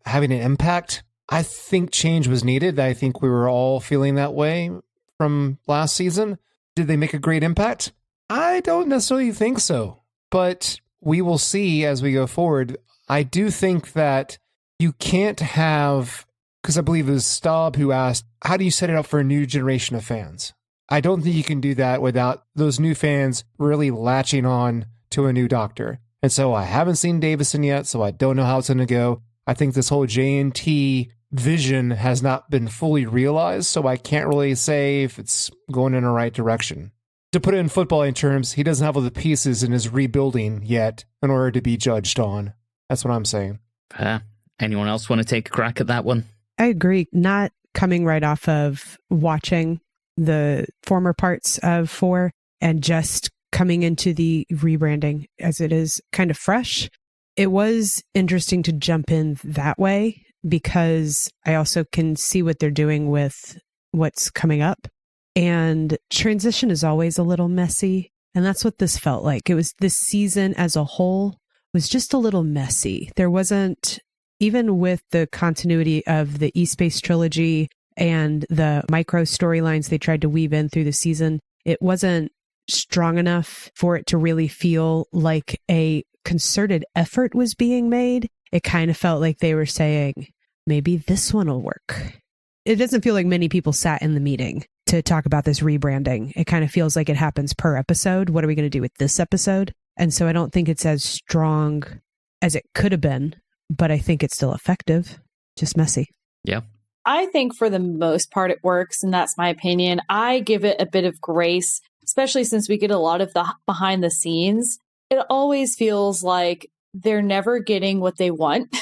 having an impact. I think change was needed. I think we were all feeling that way from last season. Did they make a great impact? I don't necessarily think so, but we will see as we go forward. I do think that you can't have, because I believe it was Staub who asked, how do you set it up for a new generation of fans? I don't think you can do that without those new fans really latching on to a new Doctor. And so I haven't seen Davison yet, so I don't know how it's going to go. I think this whole JNT vision has not been fully realized, so I can't really say if it's going in the right direction. To put it in footballing terms, he doesn't have all the pieces in his rebuilding yet in order to be judged on. That's what I'm saying. Anyone else want to take a crack at that one? I agree. Not coming right off of watching the former parts of 4 and just coming into the rebranding as it is kind of fresh. It was interesting to jump in that way because I also can see what they're doing with what's coming up. And transition is always a little messy. And that's what this felt like. It was this season as a whole was just a little messy. There wasn't, even with the continuity of the E-Space trilogy and the micro storylines they tried to weave in through the season, it wasn't strong enough for it to really feel like a concerted effort was being made. It kind of felt like they were saying, maybe this one will work. It doesn't feel like many people sat in the meeting to talk about this rebranding. It kind of feels like it happens per episode. What are we going to do with this episode? And so I don't think it's as strong as it could have been, but I think it's still effective. Just messy. Yeah. I think for the most part it works, and that's my opinion. I give it a bit of grace, especially since we get a lot of the behind the scenes. It always feels like they're never getting what they want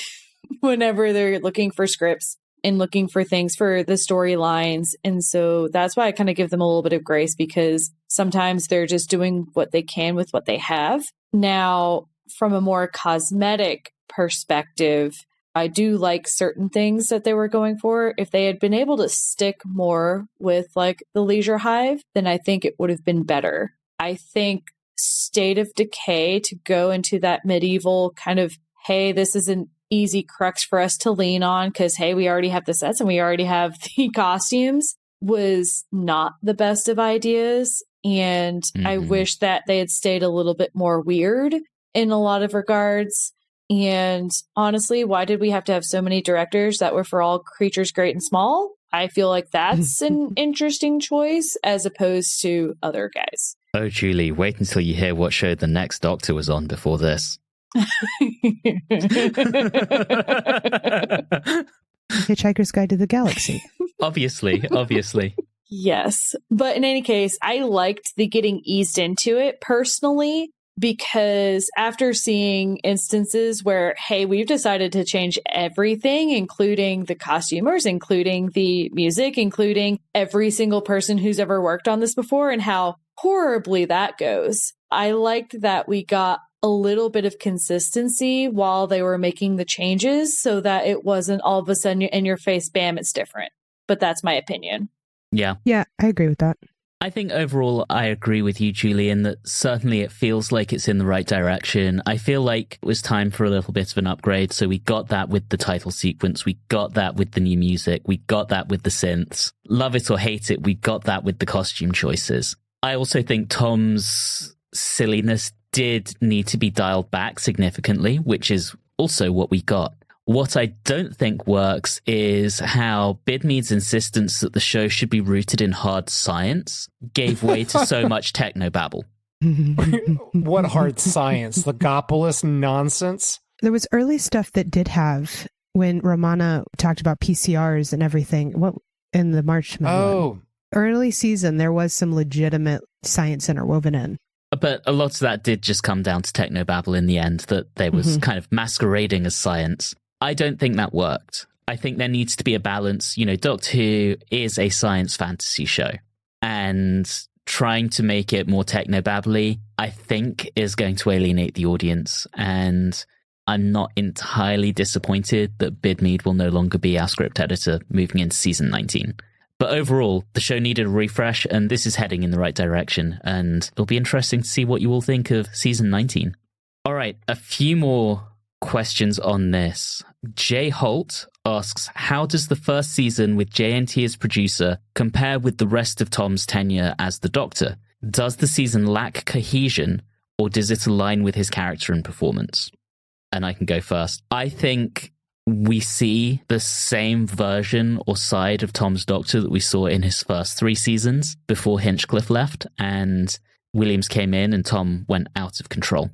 whenever they're looking for scripts and looking for things for the storylines. And so that's why I kind of give them a little bit of grace, because sometimes they're just doing what they can with what they have. Now, from a more cosmetic perspective, I do like certain things that they were going for. If they had been able to stick more with like the Leisure Hive, then I think it would have been better. I think State of Decay, to go into that medieval kind of, hey, this is an easy crux for us to lean on because, hey, we already have the sets and we already have the costumes, was not the best of ideas. And I wish that they had stayed a little bit more weird in a lot of regards. And honestly, why did we have to have so many directors that were for all creatures great and small? I feel like that's an interesting choice as opposed to other guys. Oh, Julie, wait until you hear what show the next Doctor was on before this. Hitchhiker's Guide to the Galaxy. Obviously. Yes. But in any case, I liked the getting eased into it personally, because after seeing instances where, hey, we've decided to change everything, including the costumers, including the music, including every single person who's ever worked on this before, and how horribly that goes. I liked that we got a little bit of consistency while they were making the changes so that it wasn't all of a sudden in your face, bam, it's different. But that's my opinion. Yeah. Yeah, I agree with that. I think overall I agree with you, Julie, in that certainly it feels like it's in the right direction. I feel like it was time for a little bit of an upgrade. So we got that with the title sequence. We got that with the new music. We got that with the synths. Love it or hate it, we got that with the costume choices. I also think Tom's silliness did need to be dialed back significantly, which is also what we got. What I don't think works is how Bidmead's insistence that the show should be rooted in hard science gave way to so much technobabble. What hard science? Logopolis nonsense? There was early stuff that did have, when Romana talked about PCRs and everything, what in the March one. Early season, there was some legitimate science interwoven in. But a lot of that did just come down to technobabble in the end, that they was kind of masquerading as science. I don't think that worked. I think there needs to be a balance. You know, Doctor Who is a science fantasy show, and trying to make it more technobabbly, I think, is going to alienate the audience. And I'm not entirely disappointed that Bidmead will no longer be our script editor moving into season 19. But overall, the show needed a refresh, and this is heading in the right direction. And it'll be interesting to see what you all think of season 19. All right, a few more questions on this. Jay Holt asks, how does the first season with JNT as producer compare with the rest of Tom's tenure as the Doctor? Does the season lack cohesion, or does it align with his character and performance? And I can go first. I think we see the same version or side of Tom's Doctor that we saw in his first 3 seasons before Hinchcliffe left and Williams came in and Tom went out of control.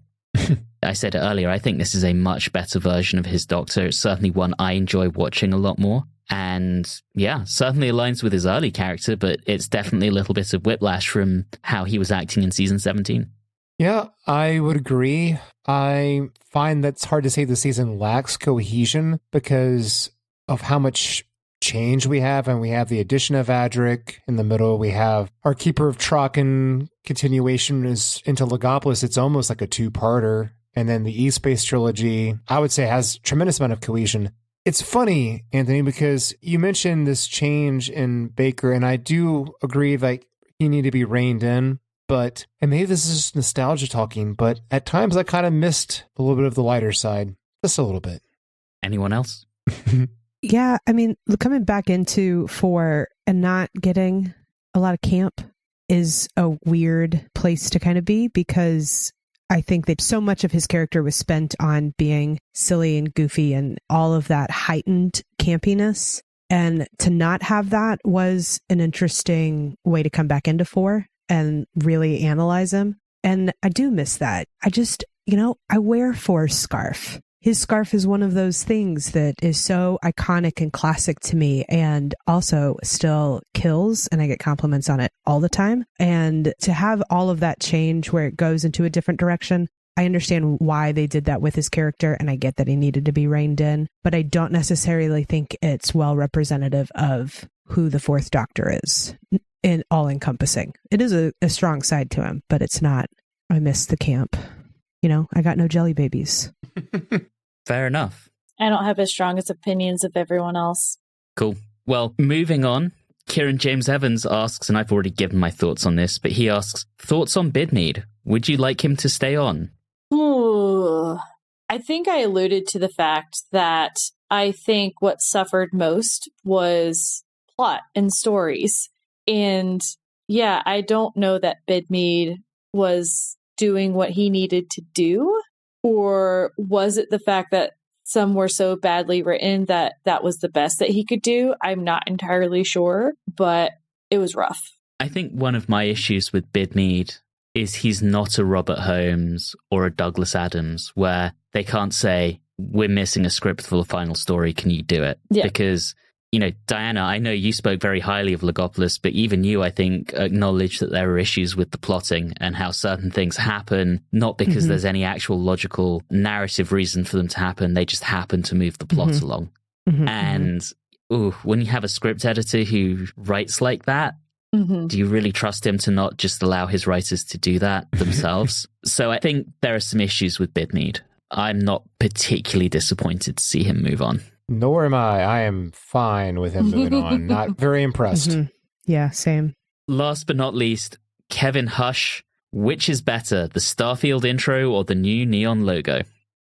I said it earlier, I think this is a much better version of his Doctor. It's certainly one I enjoy watching a lot more. And yeah, certainly aligns with his early character, but it's definitely a little bit of whiplash from how he was acting in season 17. Yeah, I would agree. I find that it's hard to say the season lacks cohesion because of how much change we have. And we have the addition of Adric in the middle. We have our Keeper of Traken continuation is into Logopolis. It's almost like a 2-parter. And then the E-Space trilogy, I would say, has a tremendous amount of cohesion. It's funny, Anthony, because you mentioned this change in Baker, and I do agree that he needed to be reined in. But, and maybe this is just nostalgia talking, but at times I kind of missed a little bit of the lighter side. Just a little bit. Anyone else? Yeah, I mean, coming back into 4 and not getting a lot of camp is a weird place to kind of be, because I think that so much of his character was spent on being silly and goofy and all of that heightened campiness. And to not have that was an interesting way to come back into 4 and really analyze him. And I do miss that. I just, I wear 4's scarf. His scarf is one of those things that is so iconic and classic to me, and also still kills, and I get compliments on it all the time. And to have all of that change where it goes into a different direction, I understand why they did that with his character, and I get that he needed to be reined in, but I don't necessarily think it's well representative of who the 4th Doctor is, in all encompassing. It is a strong side to him, but it's not. I miss the camp. I got no jelly babies. Fair enough. I don't have as strong as opinions of everyone else. Cool. Well, moving on, Kieran James Evans asks, and I've already given my thoughts on this, but he asks, thoughts on Bidmead? Would you like him to stay on? Ooh. I think I alluded to the fact that I think what suffered most was plot and stories. And yeah, I don't know that Bidmead was doing what he needed to do, or was it the fact that some were so badly written that that was the best that he could do? I'm not entirely sure, but it was rough. I think one of my issues with Bidmead is he's not a Robert Holmes or a Douglas Adams, where they can't say, we're missing a script for the final story, can you do it? Yeah. Because, you know, Diana, I know you spoke very highly of Logopolis, but even you, I think, acknowledged that there are issues with the plotting and how certain things happen, not because there's any actual logical narrative reason for them to happen, they just happen to move the plot along. And when you have a script editor who writes like that, do you really trust him to not just allow his writers to do that themselves? So I think there are some issues with Bidmead. I'm not particularly disappointed to see him move on. Nor am I. I am fine with him moving on. Not very impressed. Yeah, same. Last but not least, Kevin Hush. Which is better, the Starfield intro or the new neon logo?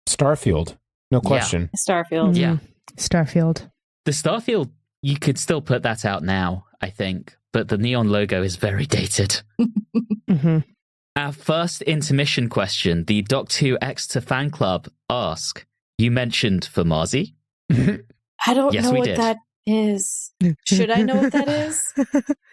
Starfield. No question. Starfield. Yeah. Starfield. The Starfield, you could still put that out now, I think, but the neon logo is very dated. Our first intermission question, the Doctor Who Exeter fan club ask, you mentioned Famazi? I don't Yes, know we what did. that is. Should I know what that is?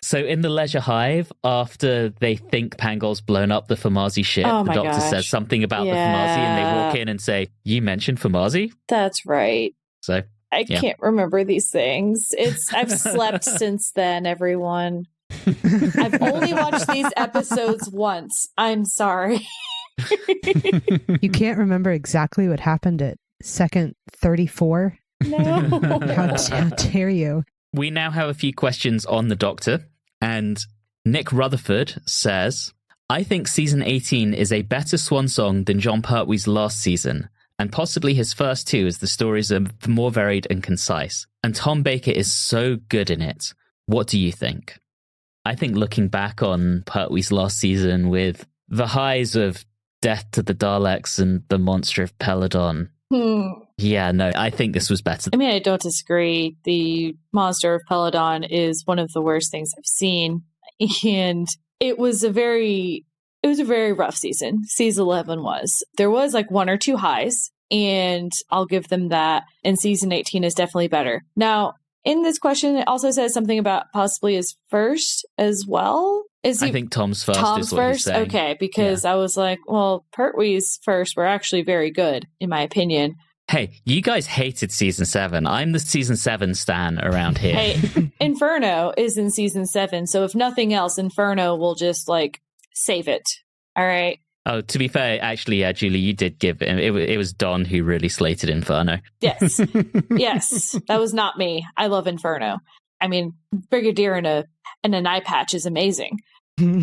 So in the Leisure Hive, after they think Pangol's blown up the Famazi ship, Oh the my Doctor gosh. says something about the Famazi and they walk in and say, you mentioned Famazi? That's right. So I Yeah. can't remember these things. I've slept since then, everyone. I've only watched these episodes once. I'm sorry. You can't remember exactly what happened at second 34? No. How dare you? we now have a few questions on the Doctor, and Nick Rutherford says, I think season 18 is a better swan song than John Pertwee's last season, and possibly his first two, as the stories are more varied and concise. And Tom Baker is so good in it. What do you think? I think looking back on Pertwee's last season with the highs of Death to the Daleks and the Monster of Peladon. Yeah, no, I think this was better. I mean, I don't disagree. The Monster of Peladon is one of the worst things I've seen. And it was a very rough season. Season 11 was. There was like one or two highs, and I'll give them that. And season 18 is definitely better. Now, in this question, it also says something about possibly his first as well. I think Tom's first Tom's is what first? he's saying. Okay, because I was like, well, Pertwee's first were actually very good, in my opinion. Hey, you guys hated season 7. I'm the season 7 stan around here. Hey, Inferno is in season 7, so if nothing else, Inferno will just, like, save it. All right? Oh, to be fair, actually, yeah, Julie, you did give it was Don who really slated Inferno. Yes. Yes. That was not me. I love Inferno. I mean, Brigadier in an eye patch is amazing. But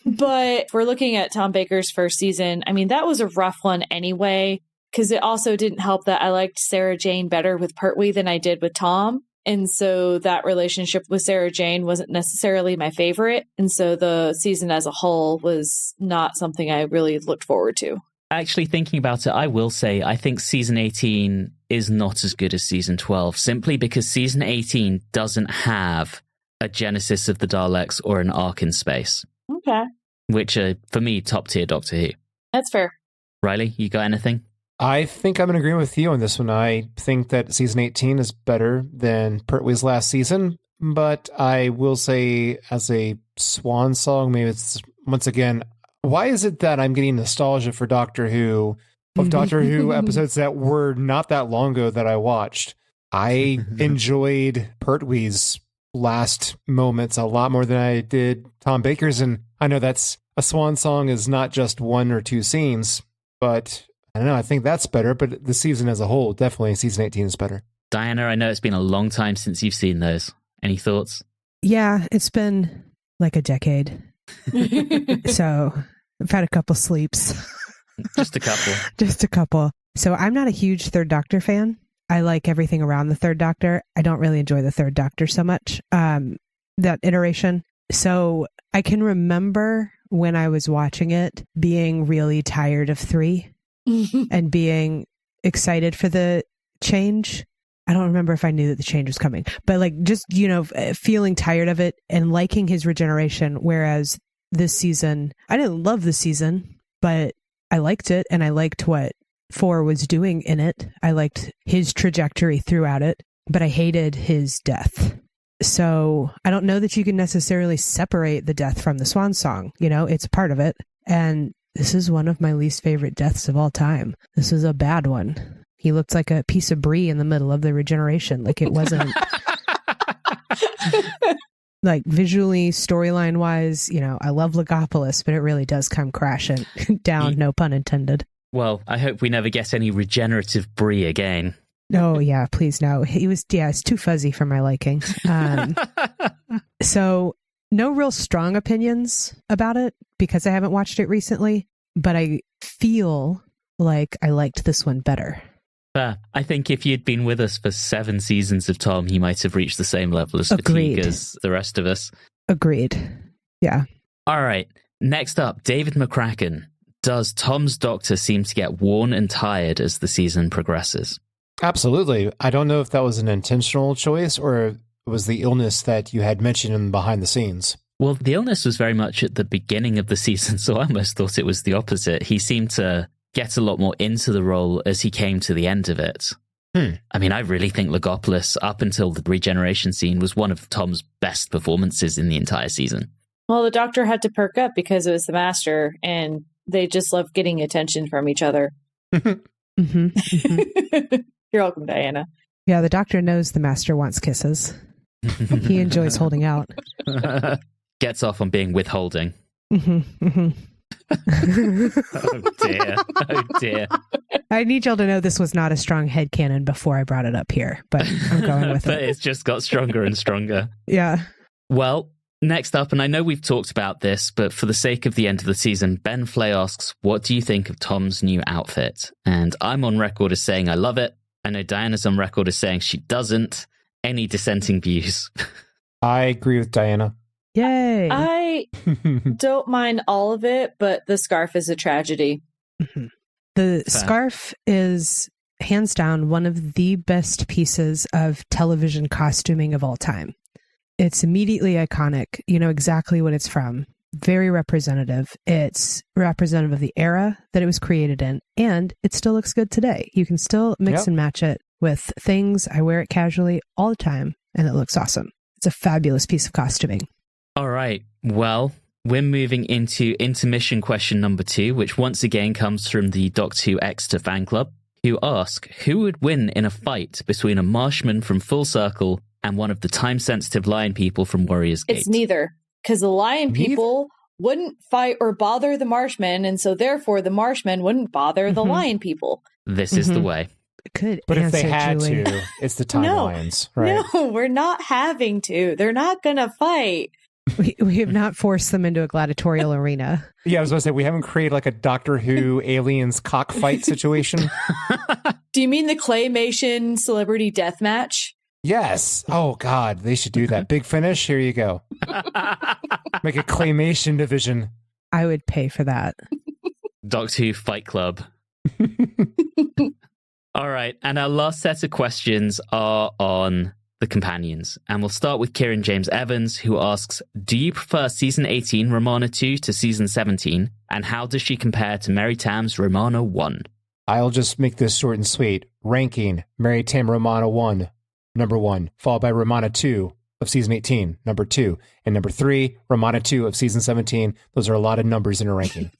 if we're looking at Tom Baker's first season, I mean, that was a rough one anyway, because it also didn't help that I liked Sarah Jane better with Pertwee than I did with Tom. And so that relationship with Sarah Jane wasn't necessarily my favorite. And so the season as a whole was not something I really looked forward to. Actually, thinking about it, I will say I think season 18 is not as good as season 12, simply because season 18 doesn't have a Genesis of the Daleks or an Ark in Space. Okay. Which are, for me, top tier Doctor Who. That's fair. Riley, you got anything? I think I'm in agreement with you on this one. I think that season 18 is better than Pertwee's last season, but I will say as a swan song, maybe it's, once again, why is it that I'm getting nostalgia for Doctor Who, of Doctor Who episodes that were not that long ago that I watched? I enjoyed Pertwee's last moments a lot more than I did Tom Baker's, and I know that's a swan song is not just one or two scenes, but I don't know, I think that's better, but the season as a whole, definitely season 18 is better. Diana, I know it's been a long time since you've seen those. Any thoughts? Yeah, it's been like a decade. So I've had a couple sleeps. Just a couple. Just a couple. So I'm not a huge Third Doctor fan. I like everything around the Third Doctor. I don't really enjoy the Third Doctor so much, that iteration. So I can remember when I was watching it being really tired of 3 and being excited for the change. I don't remember if I knew that the change was coming, but like just, feeling tired of it and liking his regeneration. Whereas this season, I didn't love the season, but I liked it and I liked what 4 was doing in it. I liked his trajectory throughout it, but I hated his death. So I don't know that you can necessarily separate the death from the swan song. It's part of it. And this is one of my least favorite deaths of all time. This is a bad one. He looked like a piece of brie in the middle of the regeneration. Like it wasn't like visually, storyline wise, I love Logopolis, but it really does come crashing down. No pun intended. Well, I hope we never get any regenerative brie again. Oh yeah, please no. It's too fuzzy for my liking. So no real strong opinions about it because I haven't watched it recently, but I feel like I liked this one better. I think if you'd been with us for 7 seasons of Tom, he might have reached the same level of fatigue as the rest of us. Agreed. Yeah. All right. Next up, David McCracken. Does Tom's Doctor seem to get worn and tired as the season progresses? Absolutely. I don't know if that was an intentional choice or it was the illness that you had mentioned in behind the scenes. Well, the illness was very much at the beginning of the season, so I almost thought it was the opposite. He seemed to get a lot more into the role as he came to the end of it. I mean, I really think Logopolis, up until the regeneration scene, was one of Tom's best performances in the entire season. Well, the Doctor had to perk up because it was the Master, and they just love getting attention from each other. Mm-hmm. You're welcome, Diana. Yeah, the Doctor knows the Master wants kisses. He enjoys holding out. Gets off on being withholding. Mm-hmm, mm-hmm. Oh dear. I need y'all to know this was not a strong headcanon before I brought it up here, but I'm going with but it. It's just got stronger and stronger. Yeah. Well, next up, and I know we've talked about this, but for the sake of the end of the season, Ben Flay asks, what do you think of Tom's new outfit? And I'm on record as saying I love it. I know Diana's on record as saying she doesn't. Any dissenting views? I agree with Diana. Yay. I don't mind all of it, but the scarf is a tragedy. Mm-hmm. The scarf is hands down one of the best pieces of television costuming of all time. It's immediately iconic. You know exactly what it's from. Very representative. It's representative of the era that it was created in, and it still looks good today. You can still mix and match it with things. I wear it casually all the time, and it looks awesome. It's a fabulous piece of costuming. All right. Well, we're moving into intermission question number 2, which once again comes from the Doctor Who Exeter fan club, who ask, who would win in a fight between a Marshman from Full Circle and one of the time-sensitive lion people from Warriors Gate? It's neither, because the lion people wouldn't fight or bother the Marshmen, and so therefore the Marshmen wouldn't bother the lion people. This is the way. Good But answer, if they had Julie. to, it's the time lions, right? No, we're not having to. They're not going to fight. We have not forced them into a gladiatorial arena. Yeah, I was going to say, we haven't created like a Doctor Who aliens cockfight situation. Do you mean the claymation celebrity death match? Yes. Oh, God, they should do that. Big Finish, here you go. Make a claymation division. I would pay for that. Doctor Who Fight Club. All right, and our last set of questions are on the companions. And we'll start with Kieran James Evans, who asks, do you prefer Season 18, Romana 2, to Season 17? And how does she compare to Mary Tam's Romana 1? I'll just make this short and sweet. Ranking, Mary Tam Romana 1, number 1, followed by Romana 2 of Season 18, number 2. And number 3, Romana 2 of Season 17. Those are a lot of numbers in a ranking.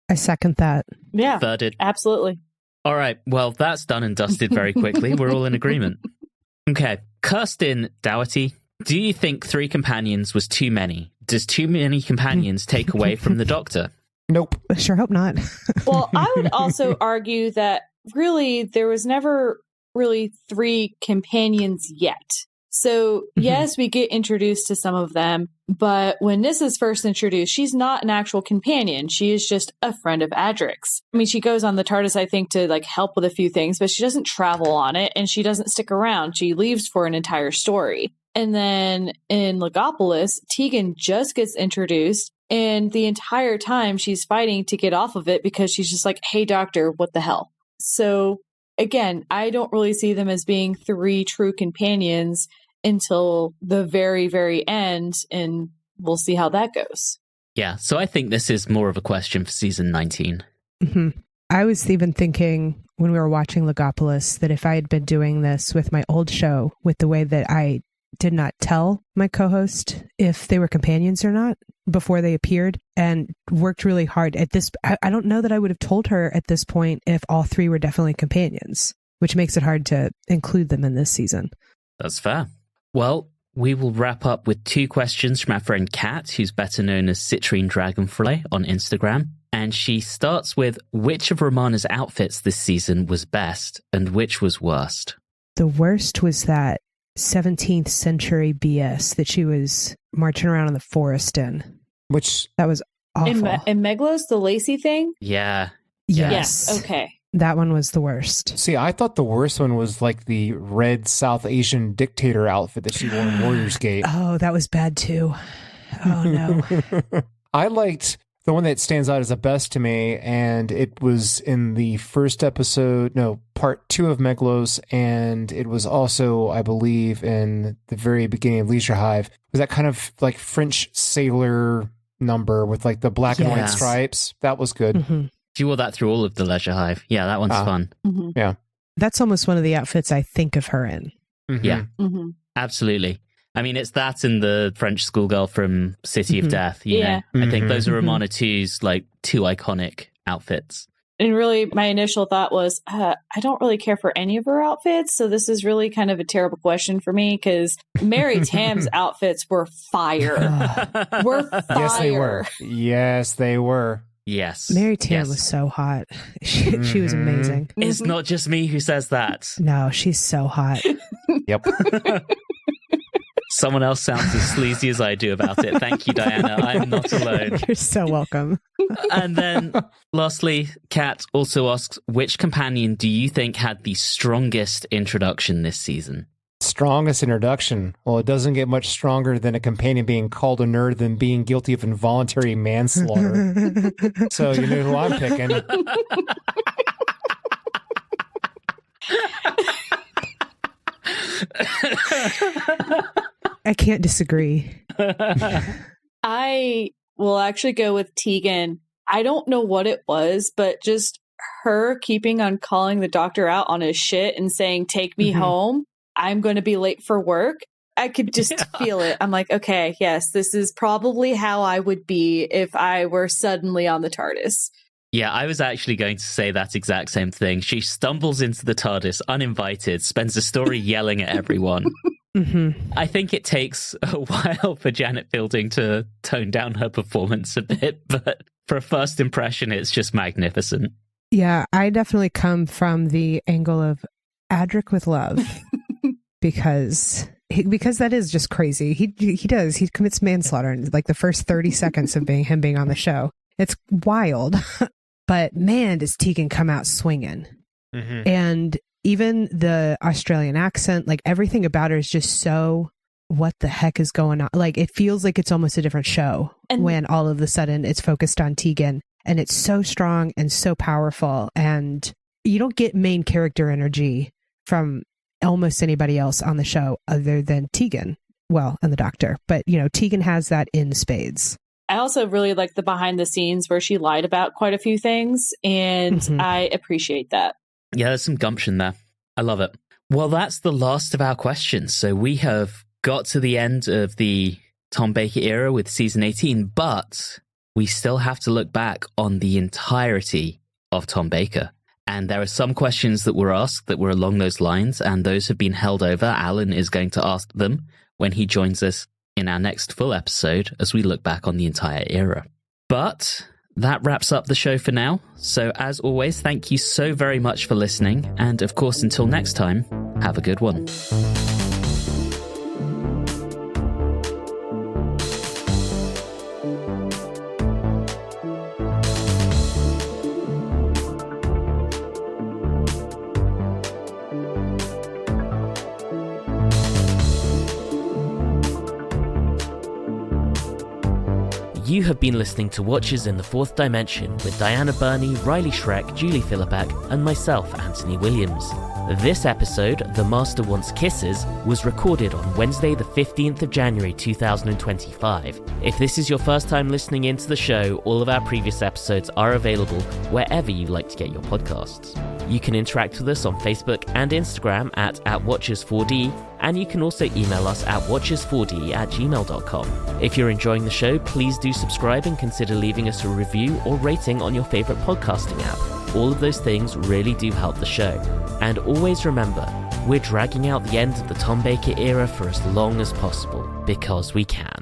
I second that. Yeah, Thirded. absolutely. All right, well, that's done and dusted very quickly. We're all in agreement. Okay, Kirsten Dougherty, do you think 3 companions was too many? Does too many companions take away from the Doctor? Nope. I sure hope not. Well, I would also argue that really there was never really 3 companions yet. So yes, we get introduced to some of them, but when Nissa's first introduced, she's not an actual companion. She is just a friend of Adric's. I mean, she goes on the TARDIS, I think, to like help with a few things, but she doesn't travel on it and she doesn't stick around. She leaves for an entire story. And then in Logopolis, Tegan just gets introduced, and the entire time she's fighting to get off of it because she's just like, hey, doctor, what the hell? So again, I don't really see them as being three true companions until the very, very end, and we'll see how that goes. Yeah, so I think this is more of a question for season 19. Mm-hmm. I was even thinking when we were watching Logopolis that if I had been doing this with my old show, with the way that I did not tell my co-host if they were companions or not before they appeared, and worked really hard at this. I don't know that I would have told her at this point if all three were definitely companions, which makes it hard to include them in this season. That's fair. Well, we will wrap up with 2 questions from our friend Kat, who's better known as Citrine Dragonfly on Instagram. And she starts with, which of Romana's outfits this season was best and which was worst? The worst was that 17th century BS that she was marching around in the forest in. That was awful. In Meglos, the lacy thing? Yeah. Yes. Okay. That one was the worst. See, I thought the worst one was like the red South Asian dictator outfit that she wore in Warriors Gate. Oh, that was bad too. Oh, no. I liked the one that stands out as the best to me, and it was in the first episode, part 2 of Meglos, and it was also, I believe, in the very beginning of Leisure Hive. It was that kind of like French sailor number with like the black and white stripes. That was good. Mm-hmm. She wore that through all of the Leisure Hive. Yeah, that one's fun. Mm-hmm. Yeah. That's almost one of the outfits I think of her in. Mm-hmm. Yeah, mm-hmm. absolutely. I mean, it's that and the French schoolgirl from City of Death. You know? I think those are Romana 2's like 2 iconic outfits. And really, my initial thought was, I don't really care for any of her outfits. So this is really kind of a terrible question for me because Mary Tam's outfits were fire. Yes, they were. Yes, they were. Yes. Mary Tam was so hot. She was amazing. It's not just me who says that. No, she's so hot. Yep. Someone else sounds as sleazy as I do about it. Thank you, Diana. I'm not alone. You're so welcome. And then, lastly, Kat also asks, which companion do you think had the strongest introduction this season? Strongest introduction? Well, it doesn't get much stronger than a companion being called a nerd than being guilty of involuntary manslaughter. So you know who I'm picking. I can't disagree. I will actually go with Tegan. I don't know what it was, but just her keeping on calling the doctor out on his shit and saying, take me home. I'm going to be late for work. I could just feel it. I'm like, okay, yes, this is probably how I would be if I were suddenly on the TARDIS. Yeah, I was actually going to say that exact same thing. She stumbles into the TARDIS uninvited, spends the story yelling at everyone. I think it takes a while for Janet Fielding to tone down her performance a bit, but for a first impression, it's just magnificent. Yeah, I definitely come from the angle of Adric with love because that is just crazy. He commits manslaughter in like the first 30 seconds of him being on the show. It's wild. But man, does Tegan come out swinging. And even the Australian accent, like everything about her is just so, what the heck is going on? Like it feels like it's almost a different show when all of a sudden it's focused on Tegan, and it's so strong and so powerful. And you don't get main character energy from almost anybody else on the show other than Tegan. Well, and the doctor. But, you know, Tegan has that in spades. I also really like the behind the scenes where she lied about quite a few things, and I appreciate that. Yeah, there's some gumption there. I love it. Well, that's the last of our questions. So we have got to the end of the Tom Baker era with season 18, but we still have to look back on the entirety of Tom Baker. And there are some questions that were asked that were along those lines, and those have been held over. Alan is going to ask them when he joins us in our next full episode as we look back on the entire era. But that wraps up the show for now. So as always, thank you so very much for listening. And of course, until next time, have a good one. You have been listening to Watchers in the Fourth Dimension with Diana Burney, Riley Schreck, Julie Philippak, and myself, Anthony Williams. This episode, The Master Wants Kisses, was recorded on Wednesday the 15th of January 2025. If this is your first time listening into the show, all of our previous episodes are available wherever you like to get your podcasts. You can interact with us on Facebook and Instagram at Watchers4D, and you can also email us at watchers4d@gmail.com. If you're enjoying the show, please do subscribe and consider leaving us a review or rating on your favorite podcasting app. All of those things really do help the show. And always remember, we're dragging out the end of the Tom Baker era for as long as possible, because we can.